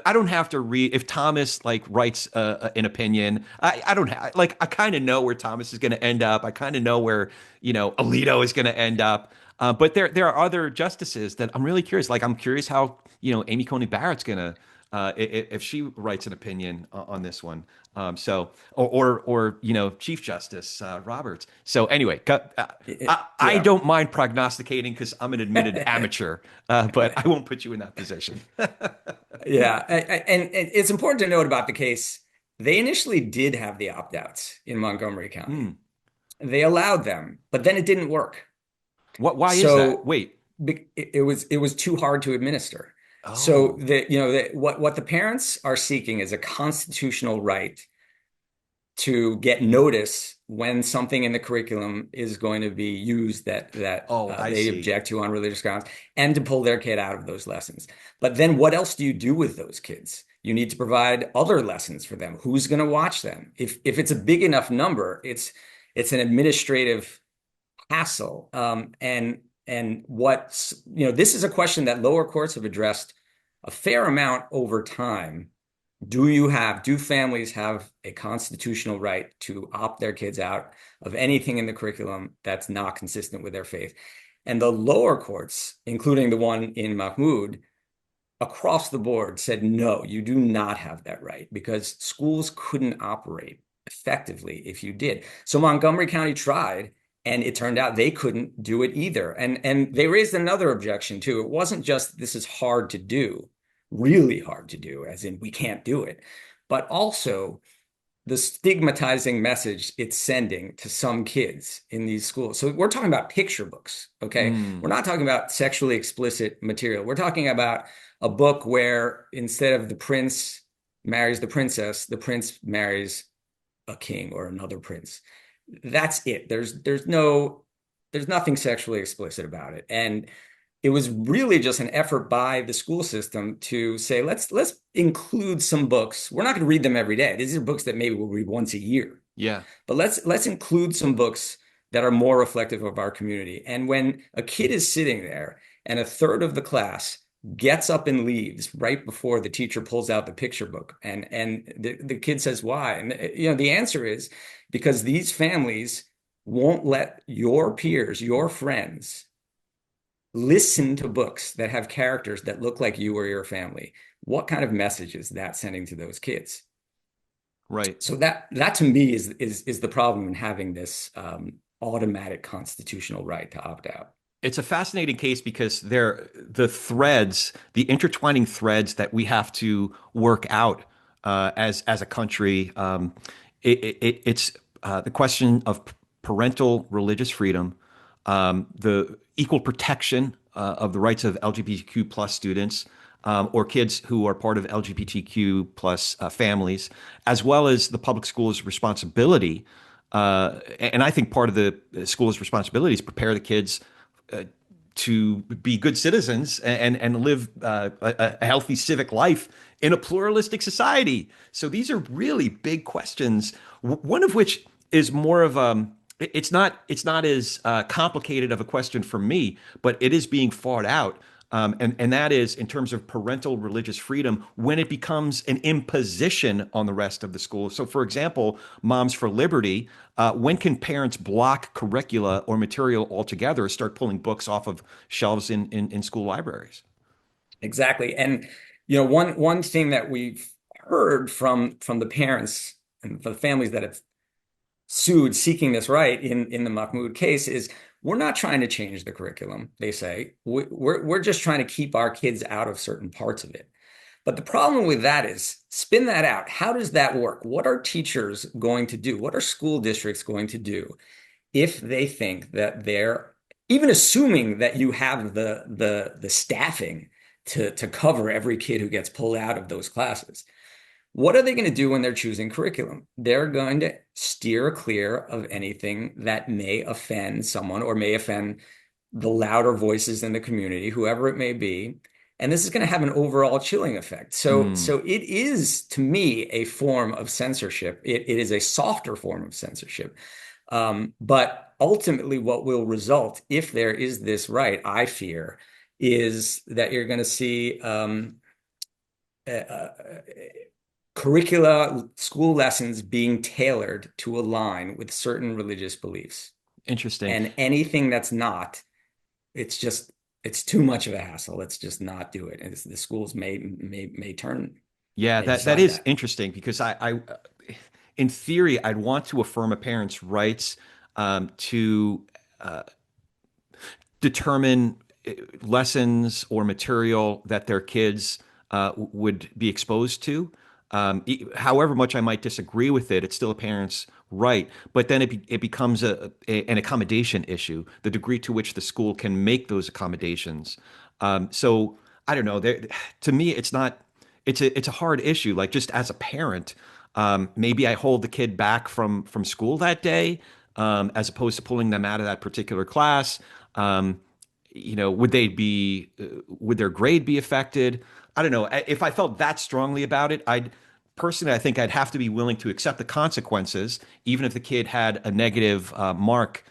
I don't have to read if Thomas like writes an opinion. I don't have like I kind of know where Thomas is going to end up. I kind of know where, Alito is going to end up. But there are other justices that I'm really curious. Like I'm curious how, Amy Coney Barrett's going to if she writes an opinion on this one. Or Chief Justice Roberts. So anyway, I Yeah. don't mind prognosticating because I'm an admitted amateur, but I won't put you in that position. Yeah. And it's important to note about the case, they initially did have the opt-outs in Montgomery County. Hmm. They allowed them, but then it didn't work. Why is that? So Wait. it was too hard to administer. So Oh, what the parents are seeking is a constitutional right to get notice when something in the curriculum is going to be used that I they see. object to on religious grounds, and to pull their kid out of those lessons. But then what else do you do with those kids? You need to provide other lessons for them. Who's going to watch them? If it's a big enough number, it's an administrative hassle. And this is a question that lower courts have addressed a fair amount over time. Do families have a constitutional right to opt their kids out of anything in the curriculum that's not consistent with their faith? And the lower courts, including the one in Mahmoud, across the board said, no, you do not have that right, because schools couldn't operate effectively if you did. So Montgomery County tried, and it turned out they couldn't do it either. And they raised another objection too. It wasn't just this is hard to do, really hard to do, as in we can't do it, but also the stigmatizing message it's sending to some kids in these schools. So we're talking about picture books, okay? Mm, We're not talking about sexually explicit material. We're talking about a book where instead of the prince marries the princess, the prince marries a king or another prince. That's it. There's nothing sexually explicit about it. And it was really just an effort by the school system to say, let's include some books. We're not going to read them every day. These are books that maybe we'll read once a year. yeah. But let's include some books that are more reflective of our community. And when a kid is sitting there and a third of the class gets up and leaves right before the teacher pulls out the picture book, and the kid says why, and the answer is because these families won't let your peers, your friends, listen to books that have characters that look like you or your family. What kind of message is that sending to those kids? Right. So that to me is the problem in having this automatic constitutional right to opt out. It's a fascinating case because the intertwining threads that we have to work out as a country. It's the question of parental religious freedom, the equal protection of the rights of LGBTQ plus students, or kids who are part of LGBTQ plus families, as well as the public school's responsibility. And I think part of the school's responsibility is prepare the kids to be good citizens and live a healthy civic life in a pluralistic society. So these are really big questions. One of which is more of it's not as complicated of a question for me, but it is being fought out. And that is in terms of parental religious freedom when it becomes an imposition on the rest of the school. So, for example, Moms for Liberty, when can parents block curricula or material altogether or start pulling books off of shelves in school libraries? Exactly. And one thing that we've heard from the parents and the families that have sued seeking this right in the Mahmoud case is, we're not trying to change the curriculum, they say. We're just trying to keep our kids out of certain parts of it. But the problem with that is, spin that out. How does that work? What are teachers going to do? What are school districts going to do if they think that they're, even assuming that you have the staffing to cover every kid who gets pulled out of those classes? What are they going to do when they're choosing curriculum? They're going to steer clear of anything that may offend someone or may offend the louder voices in the community, whoever it may be. And this is going to have an overall chilling effect. So it is, to me, a form of censorship. It is a softer form of censorship. But ultimately, what will result, if there is this right, I fear, is that you're going to see uh, curricula, school lessons being tailored to align with certain religious beliefs. Interesting. And anything that's not, it's too much of a hassle. Let's just not do it. And the schools Yeah, may that decide is that. interesting because in theory, I'd want to affirm a parent's rights to determine lessons or material that their kids would be exposed to. However much I might disagree with it, it's still a parent's right. But then it becomes an accommodation issue, the degree to which the school can make those accommodations. So I don't know. To me, it's not. It's a hard issue. Like just as a parent, maybe I hold the kid back from school that day, as opposed to pulling them out of that particular class. Um, would their grade be affected? I don't know. If I felt that strongly about it, I think I'd have to be willing to accept the consequences, even if the kid had a negative mark,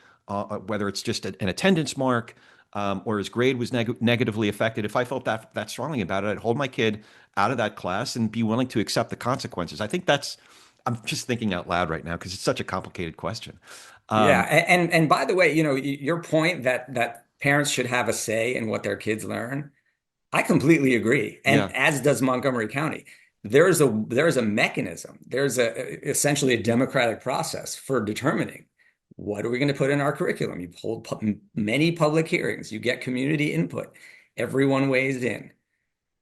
whether it's just an attendance mark, or his grade was negatively affected. If I felt that strongly about it, I'd hold my kid out of that class and be willing to accept the consequences. I'm just thinking out loud right now because it's such a complicated question. Yeah, Um, and by the way, your point that parents should have a say in what their kids learn, I completely agree, yeah, and as does Montgomery County. There's a mechanism. There's essentially a democratic process for determining what are we going to put in our curriculum. You hold many public hearings. You get community input. Everyone weighs in.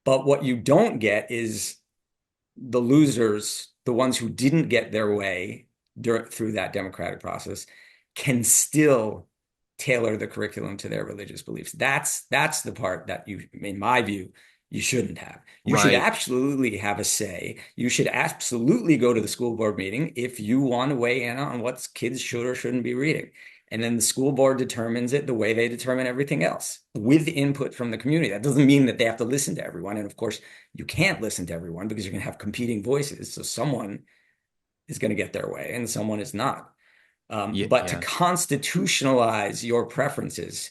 But what you don't get is the losers, the ones who didn't get their way through that democratic process, can still tailor the curriculum to their religious beliefs. That's the part that in my view, you shouldn't have. You should right. absolutely have a say. You should absolutely go to the school board meeting if you want to weigh in on what kids should or shouldn't be reading. And then the school board determines it the way they determine everything else, with input from the community. That doesn't mean that they have to listen to everyone. And of course, you can't listen to everyone because you're going to have competing voices. So someone is going to get their way and someone is not. Yeah, But to yeah. constitutionalize your preferences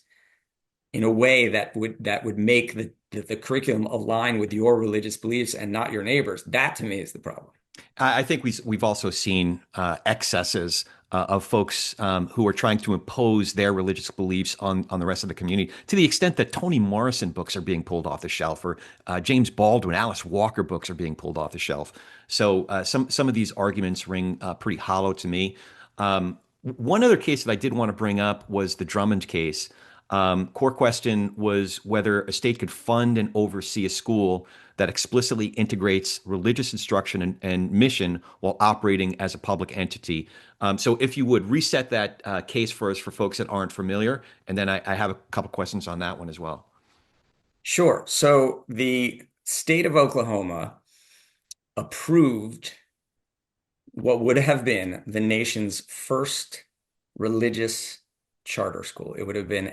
in a way that would make the curriculum align with your religious beliefs and not your neighbors, that to me is the problem. I think we've also seen excesses of folks who are trying to impose their religious beliefs on the rest of the community, to the extent that Toni Morrison books are being pulled off the shelf, or James Baldwin, Alice Walker books are being pulled off the shelf. So some of these arguments ring pretty hollow to me. One other case that I did want to bring up was the Drummond case. Core question was whether a state could fund and oversee a school that explicitly integrates religious instruction and mission while operating as a public entity. So if you would reset that case for us for folks that aren't familiar, and then I have a couple questions on that one as well. Sure. So the state of Oklahoma approved what would have been the nation's first religious charter school. It would have been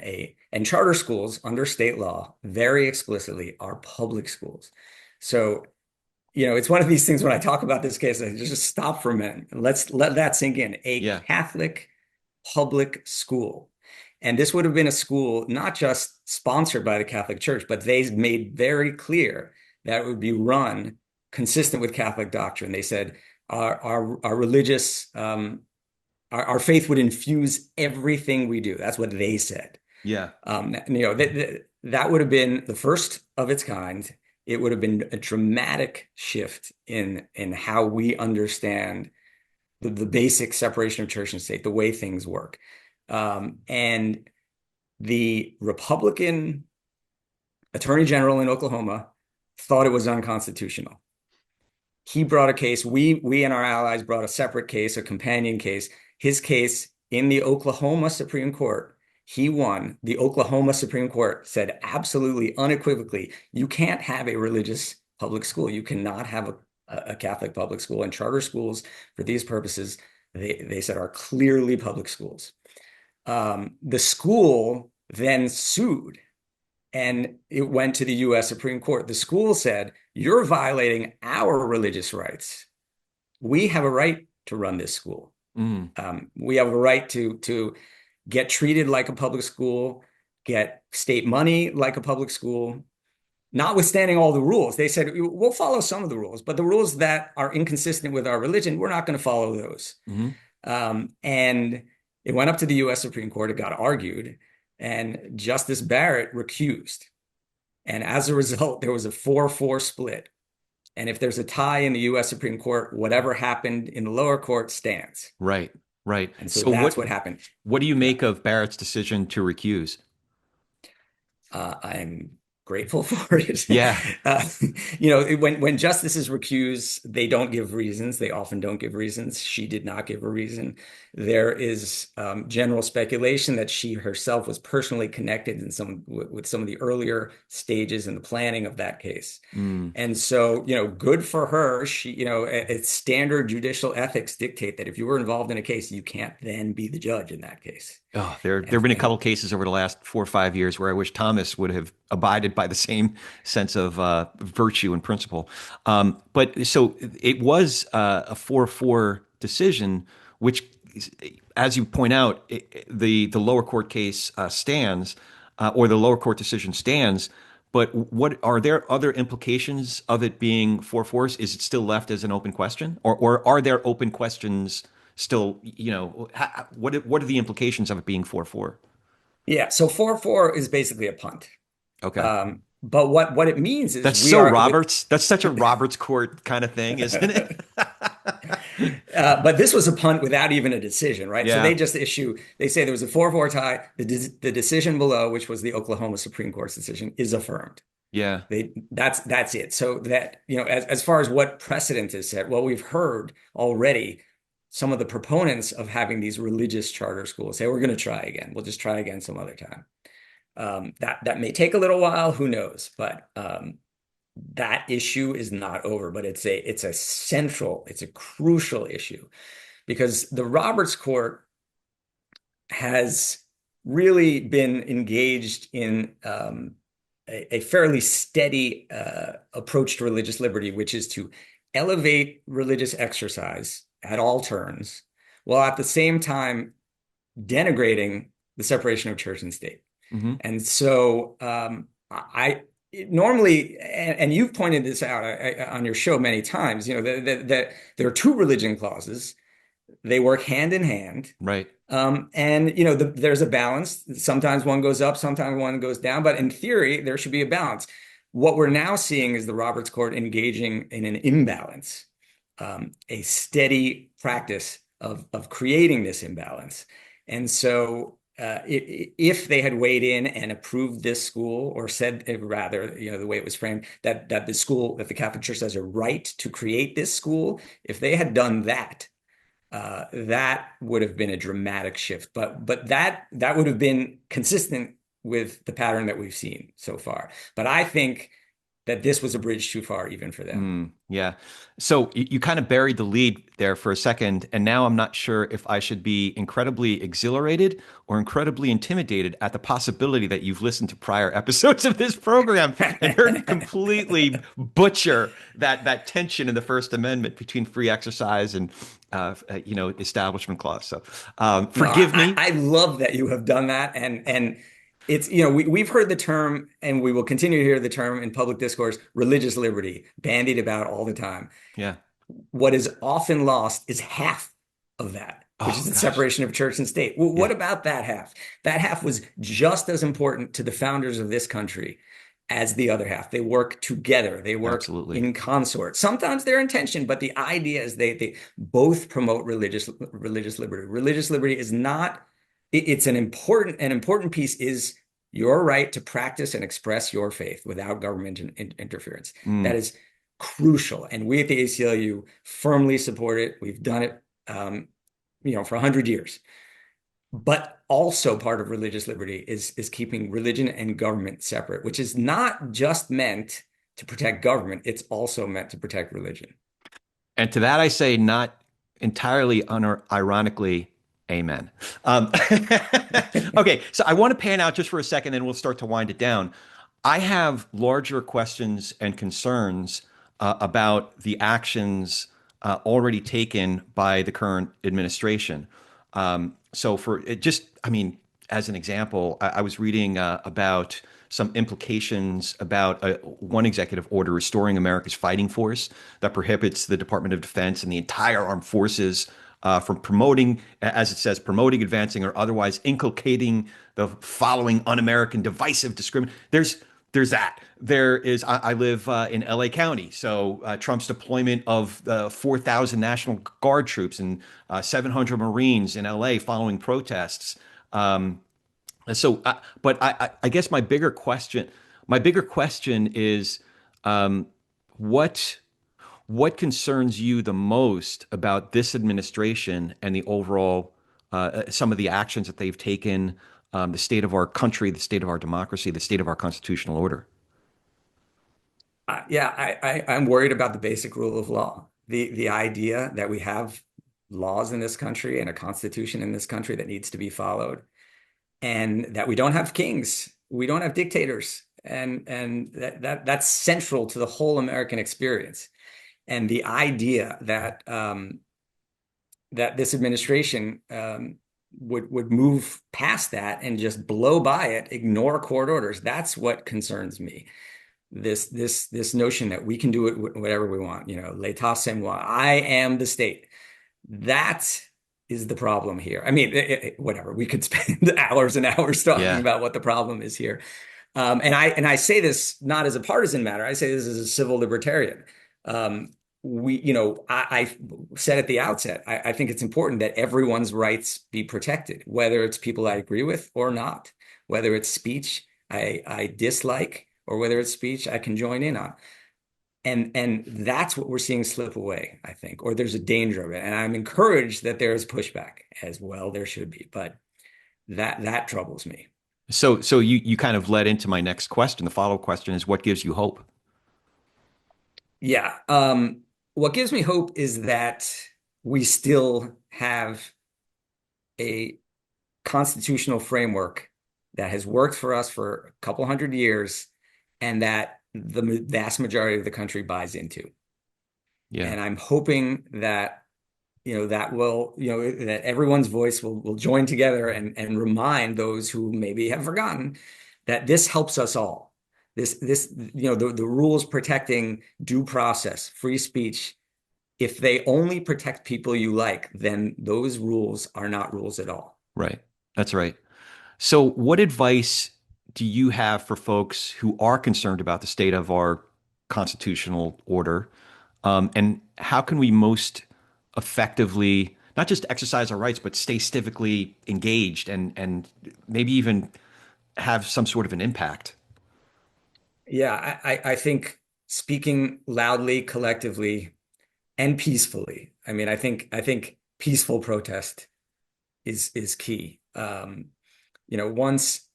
and charter schools under state law very explicitly are public schools. So, it's one of these things when I talk about this case, I just stop for a minute. Let's let that sink in. A Yeah, Catholic public school. And this would have been a school not just sponsored by the Catholic Church, but they made very clear that it would be run consistent with Catholic doctrine. They said our religious our faith would infuse everything we do. That's what they said. yeah. That would have been the first of its kind. It would have been a dramatic shift in how we understand the basic separation of church and state, the way things work. And the Republican Attorney General in Oklahoma thought it was unconstitutional. He brought a case. We and our allies brought a separate case, a companion case. His case in the Oklahoma Supreme Court, he won. The Oklahoma Supreme Court said absolutely unequivocally, you can't have a religious public school. You cannot have a Catholic public school, and charter schools for these purposes, they said, are clearly public schools. The school then sued, and it went to the U.S. Supreme Court. The school said, you're violating our religious rights. We have a right to run this school. Mm. We have a right to get treated like a public school, get state money like a public school, notwithstanding all the rules. They said, we'll follow some of the rules, but the rules that are inconsistent with our religion, we're not going to follow those. Hmm. And it went up to the U.S. Supreme Court. It got argued, and Justice Barrett recused. And as a result, there was a 4-4 split. And if there's a tie in the U.S. Supreme Court, whatever happened in the lower court stands. Right, right. And so So that's what happened. what do you Yeah. make of Barrett's decision to recuse? I'm grateful for it. Yeah. Uh, when justices recuse, they don't give reasons. They often don't give reasons. She did not give a reason. There is general speculation that she herself was personally connected with some of the earlier stages in the planning of that case. Mm. And so, good for her. She, it's standard judicial ethics dictate that if you were involved in a case, you can't then be the judge in that case. Oh, there have been a couple cases over the last 4 or 5 years where I wish Thomas would have abided by the same sense of virtue and principle. But so it was a 4-4 decision, which, as you point out, the lower court case stands, or the lower court decision stands. But what are there other implications of it being 4-4? Is it still left as an open question, or are there open questions still? What are the implications of it being 4-4? Yeah. So 4-4 is basically a punt. Okay. But what it means is That's so Roberts. That's such a Roberts court kind of thing, isn't it? But this was a punt without even a decision, right? So Yeah. they say there was a 4-4 tie. The decision below, which was the Oklahoma Supreme Court's decision, is affirmed. Yeah. That's it. So that, as far as what precedent is set, well, we've heard already some of the proponents of having these religious charter schools say, we're going to try again. We'll just try again some other time. That may take a little while, who knows? But that issue is not over. But it's a crucial issue, because the Roberts Court has really been engaged in a fairly steady approach to religious liberty, which is to elevate religious exercise at all turns, while at the same time denigrating the separation of church and state. Hmm. And so I normally, and you've pointed this out on your show many times, that there are two religion clauses. They work hand in hand. Right. And there's a balance. Sometimes one goes up, sometimes one goes down. But in theory, there should be a balance. What we're now seeing is the Roberts Court engaging in an imbalance, a steady practice of creating this imbalance. And so if they had weighed in and approved this school, or said, rather, the way it was framed, that the Catholic Church has a right to create this school, if they had done that, that would have been a dramatic shift. But that would have been consistent with the pattern that we've seen so far. But I think that this was a bridge too far even for them. Yeah. So you kind of buried the lead there for a second, and now I'm not sure if I should be incredibly exhilarated or incredibly intimidated at the possibility that you've listened to prior episodes of this program and heard completely butcher that tension in the First Amendment between free exercise and Establishment Clause. So forgive me. I love that you have done that, and it's, we've heard the term, and we will continue to hear the term in public discourse, religious liberty, bandied about all the time. Yeah. What is often lost is half of that, which is the separation of church and state. Well, what about that half? That half was just as important to the founders of this country as the other half. They work together. They work Absolutely. in consort. Sometimes they're in tension, but the idea is they both promote religious liberty. Religious liberty is not, it's an important piece is your right to practice and express your faith without government interference. That is crucial. And we at the ACLU firmly support it. We've done it, for 100 years. But also part of religious liberty is keeping religion and government separate, which is not just meant to protect government. It's also meant to protect religion. And to that I say, not entirely unironically, amen. Okay, so I want to pan out just for a second, and we'll start to wind it down. I have larger questions and concerns about the actions already taken by the current administration. So for it just, as an example, I was reading about some implications about one executive order restoring America's fighting force that prohibits the Department of Defense and the entire armed forces from promoting, as it says, promoting, advancing, or otherwise inculcating the following un-American divisive discrimination. There's that. There is, I live in LA County, so Trump's deployment of 4,000 National Guard troops and 700 Marines in LA following protests. But I guess my bigger question is, what what concerns you the most about this administration and the overall some of the actions that they've taken, the state of our country, the state of our democracy, the state of our constitutional order? I'm worried about the basic rule of law. The idea that we have laws in this country and a constitution in this country that needs to be followed, and that we don't have kings, we don't have dictators, and that's central to the whole American experience. And the idea that that this administration would move past that and just blow by it, ignore court orders, that's what concerns me. This notion that we can do it whatever we want, l'état c'est moi, I am the state. That is the problem here. I mean, whatever, we could spend hours and hours talking about what the problem is here. And I say this not as a partisan matter. I say this as a civil libertarian. I said at the outset, I think it's important that everyone's rights be protected, whether it's people I agree with or not, whether it's speech I dislike, or whether it's speech I can join in on. And that's what we're seeing slip away, I think, or there's a danger of it. And I'm encouraged that there is pushback as well. There should be, but that troubles me. So you kind of led into my next question. The follow-up question is, what gives you hope? Yeah. What gives me hope is that we still have a constitutional framework that has worked for us for a couple hundred years, and that the vast majority of the country buys into. Yeah. And I'm hoping that, that everyone's voice will join together and remind those who maybe have forgotten that this helps us all. The rules protecting due process, free speech, if they only protect people you like, then those rules are not rules at all. Right. That's right. So what advice do you have for folks who are concerned about the state of our constitutional order? And how can we most effectively not just exercise our rights, but stay civically engaged and maybe even have some sort of an impact? Yeah, I think speaking loudly, collectively, and peacefully. I mean, I think peaceful protest is key.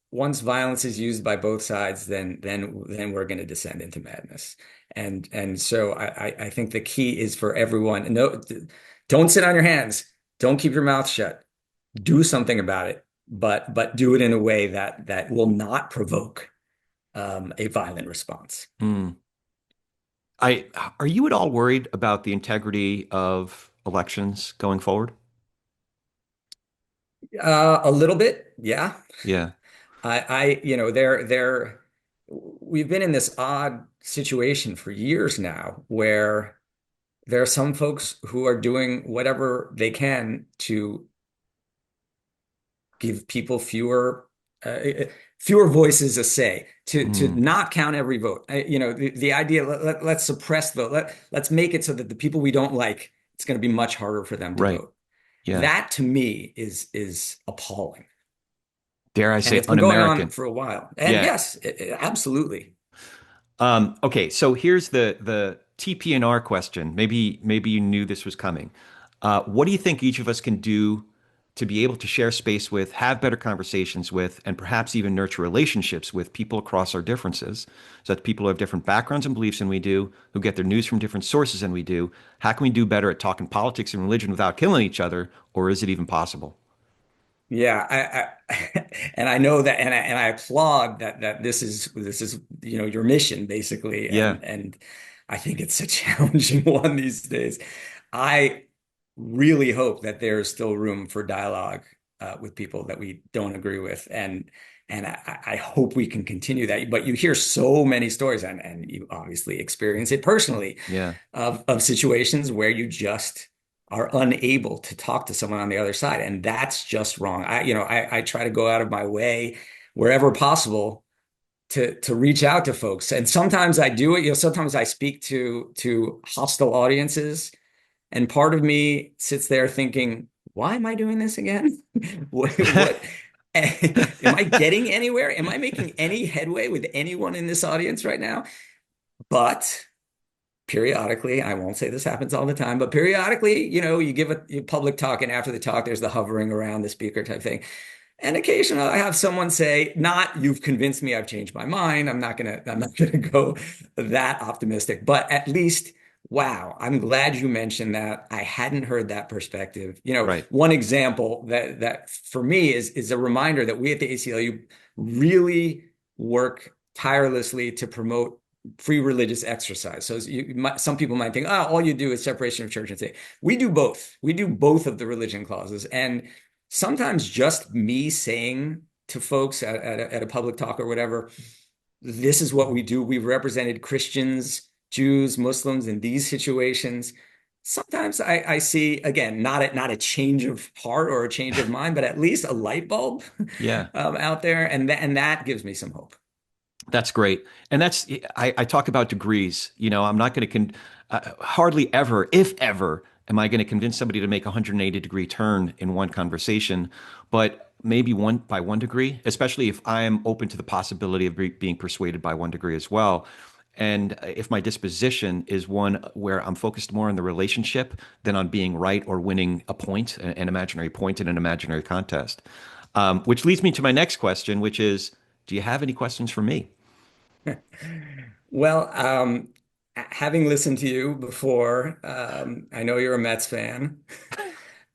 Once violence is used by both sides, then we're going to descend into madness. And so I think the key is for everyone. No, don't sit on your hands. Don't keep your mouth shut. Do something about it, but do it in a way that will not provoke a violent response. Are you at all worried about the integrity of elections going forward? A little bit, yeah. Yeah. We've been in this odd situation for years now where there are some folks who are doing whatever they can to give people fewer voices a say, to not count every vote. The idea, let's suppress vote. Let's make it so that the people we don't like, it's going to be much harder for them to vote. Yeah. That to me is appalling. Dare I say, it's been going un-American on for a while. And yes, absolutely. Okay, so here's the TP&R question. Maybe you knew this was coming. What do you think each of us can do to be able to share space with, have better conversations with, and perhaps even nurture relationships with people across our differences, so that people who have different backgrounds and beliefs than we do, who get their news from different sources than we do? How can we do better at talking politics and religion without killing each other, or is it even possible? Yeah, and I know that, and I applaud that this is your mission basically, and I think it's a challenging one these days. I really hope that there's still room for dialogue with people that we don't agree with, and I hope we can continue that. But you hear so many stories, and you obviously experience it personally, Yeah. of situations where you just are unable to talk to someone on the other side, and that's just wrong. I try to go out of my way wherever possible to reach out to folks, and sometimes I do it. Sometimes I speak to hostile audiences, and part of me sits there thinking, why am I doing this again? What am I getting anywhere? Am I making any headway with anyone in this audience right now? But periodically, I won't say this happens all the time, but periodically, you give a public talk, and after the talk, there's the hovering around the speaker type thing. And occasionally I have someone say, not, you've convinced me, I've changed my mind. I'm not gonna go that optimistic, but at least, wow, I'm glad you mentioned that. I hadn't heard that perspective. Right. One example that for me is a reminder that we at the ACLU really work tirelessly to promote free religious exercise. So some people might think, oh, all you do is separation of church and state. We do both. We do both of the religion clauses. And sometimes just me saying to folks at a public talk or whatever, this is what we do. We've represented Christians, Jews, Muslims in these situations. Sometimes I see, again, not a change of heart or a change of mind, but at least a light bulb Yeah. out there. And that gives me some hope. That's great. And I talk about degrees. I'm not going to, hardly ever, if ever, am I going to convince somebody to make a 180-degree turn in one conversation, but maybe by 1 degree, especially if I'm open to the possibility of being persuaded by 1 degree as well. And if my disposition is one where I'm focused more on the relationship than on being right or winning a point, an imaginary point in an imaginary contest. Which leads me to my next question, which is, do you have any questions for me? Well, having listened to you before, I know you're a Mets fan.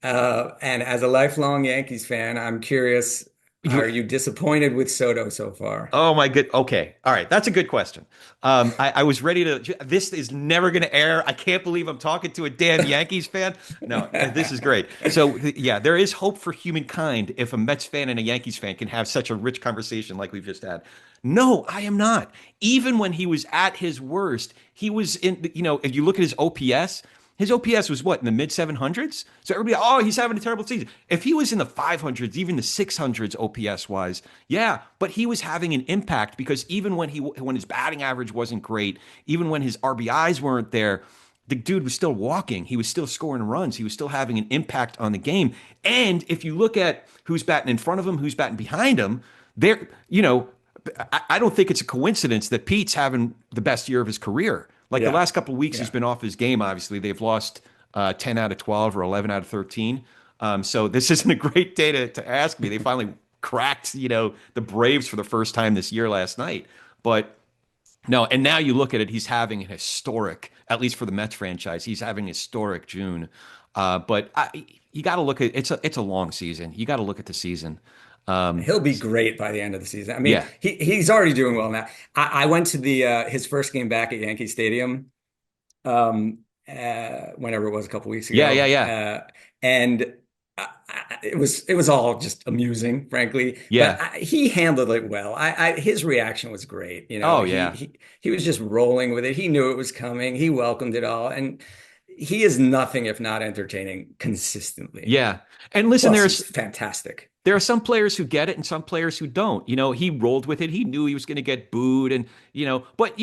And as a lifelong Yankees fan, I'm curious, are you disappointed with Soto so far? Oh my good. Okay. All right. That's a good question. I was ready to. This is never going to air. I can't believe I'm talking to a damn Yankees fan. No, this is great. So yeah, there is hope for humankind if a Mets fan and a Yankees fan can have such a rich conversation like we've just had. No, I am not. Even when he was at his worst, he was in. If you look at his OPS. His OPS was what, in the mid 700s? So everybody, oh, he's having a terrible season. If he was in the 500s, even the 600s OPS wise, yeah, but he was having an impact because even when his batting average wasn't great, even when his RBIs weren't there, the dude was still walking. He was still scoring runs. He was still having an impact on the game. And if you look at who's batting in front of him, who's batting behind him, I don't think it's a coincidence that Pete's having the best year of his career. Like the Yeah. last couple of weeks, Yeah. he's been off his game. Obviously, they've lost 10 out of 12 or 11 out of 13. So this isn't a great day to ask me. They finally cracked, the Braves for the first time this year last night. But no, and now you look at it, he's having an historic, at least for the Mets franchise, he's having a historic June. You got to look at it's a long season. You got to look at the season. He'll be great by the end of the season. I mean, Yeah, he's already doing well now. I went to the his first game back at Yankee Stadium, whenever it was a couple weeks yeah, ago, yeah, yeah, and it was all just amusing, frankly. But yeah. he handled it well. His reaction was great. Oh He, yeah, he was just rolling with it. He knew it was coming. He welcomed it all, and he is nothing if not entertaining consistently. yeah. And listen, Plus, he's fantastic. there are some players who get it and some players who don't. He rolled with it. He knew he was going to get booed, and but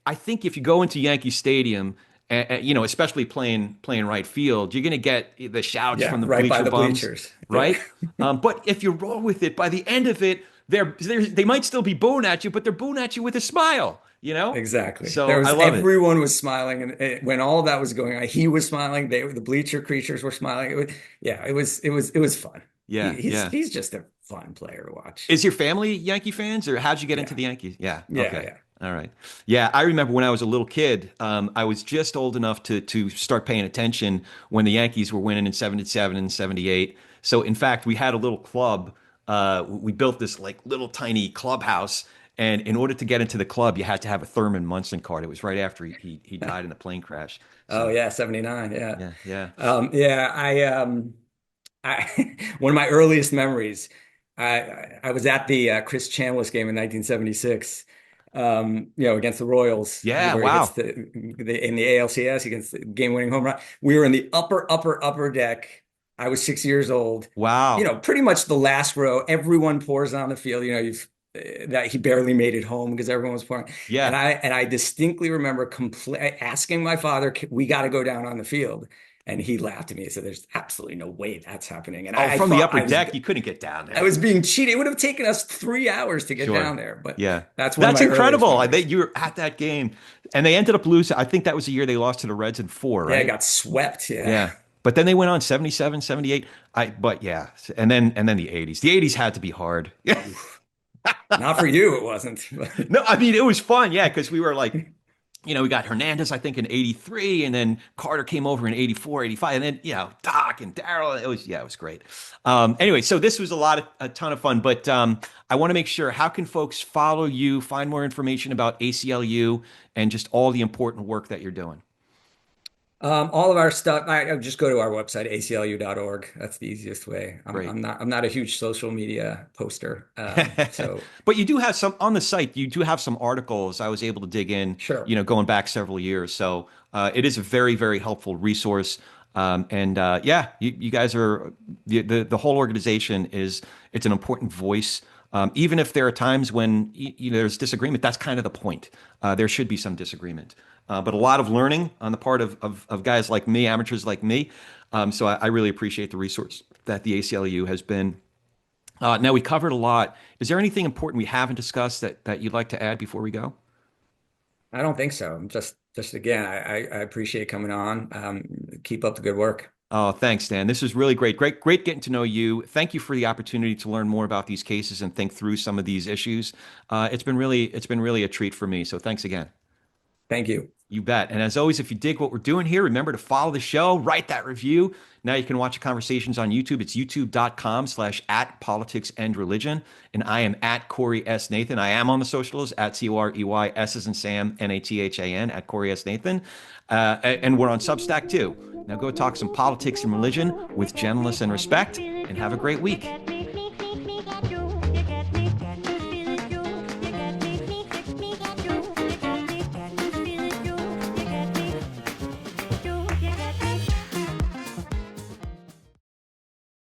I think if you go into Yankee Stadium, especially playing right field, you're going to get the shouts Yeah, from the right by bleacher the bums, bleachers. right? But if you roll with it, by the end of it, they might still be booing at you, but they're booing at you with a smile. Exactly. So I love it. Everyone was smiling, and when all that was going on, he was smiling. The bleacher creatures were smiling. It was fun. Yeah, yeah. He's just a fun player to watch. Is your family Yankee fans, or how'd you get into Yeah. the Yankees? Yeah. Yeah, Okay. yeah. All right. Yeah, I remember when I was a little kid. I was just old enough to start paying attention when the Yankees were winning in '77 and '78. So, in fact, we had a little club. We built this like little tiny clubhouse, and in order to get into the club, you had to have a Thurman Munson card. It was right after he died in the plane crash. Oh So, yeah, 79. Yeah. yeah, yeah, Yeah, I One of my earliest memories, I was at the Chris Chambliss game in 1976, against the Royals, Yeah, where he hits wow. in the ALCS against the game-winning home run. We were in the upper deck. I was 6 years old. Wow. Pretty much the last row. Everyone pours on the field. That he barely made it home because everyone was pouring. And Yeah. I distinctly remember asking my father, "We got to go down on the field." And he laughed at me and said, "There's absolutely no way that's happening." And Oh, I from the thought upper deck, you couldn't get down I there. was being cheated. It would have taken us 3 hours to get Sure. down there, but Yeah. that's one of That's my earliest incredible. I memories. bet you were at that game and they ended up losing. I think that was the year they lost to the Reds in four, Yeah, I right? got swept. Yeah. Yeah. But then they went on 77, 78. But yeah. And then the 80s. The 80s had to be hard. Yeah. Oof. Not for you, it wasn't. No, I mean, it was fun. Yeah. Because we were like, we got Hernandez, I think, in 83, and then Carter came over in 84, 85, and then, Doc and Darryl. It was great. Anyway, so this was a ton of fun, but I want to make sure, how can folks follow you, find more information about ACLU and just all the important work that you're doing? All of our stuff, I just go to our website, aclu.org. That's the easiest way. Great. I'm not a huge social media poster. So But you do have some on the site. You do have some articles. I was able to dig in, sure. going back several years. So it is a very, very helpful resource. And yeah, you guys are the whole organization it's an important voice. Even if there are times when there's disagreement, that's kind of the point. There should be some disagreement, but a lot of learning on the part of guys like me, amateurs like me. So I really appreciate the resource that the ACLU has been. Now we covered a lot. Is there anything important we haven't discussed that you'd like to add before we go? I don't think so. Just again, I appreciate coming on. Keep up the good work. Oh, thanks, Dan. This is really great. Great getting to know you. Thank you for the opportunity to learn more about these cases and think through some of these issues. It's been really a treat for me. So thanks again. Thank you. You bet. And as always, if you dig what we're doing here, remember to follow the show, write that review. Now you can watch the conversations on YouTube. It's youtube.com/@politicsandreligion. And I am at Corey S. Nathan. I am on the socials at COREY, S as in Sam, NATHAN, at Corey S. Nathan. And we're on Substack too. Now go talk some politics and religion with gentleness and respect, and have a great week.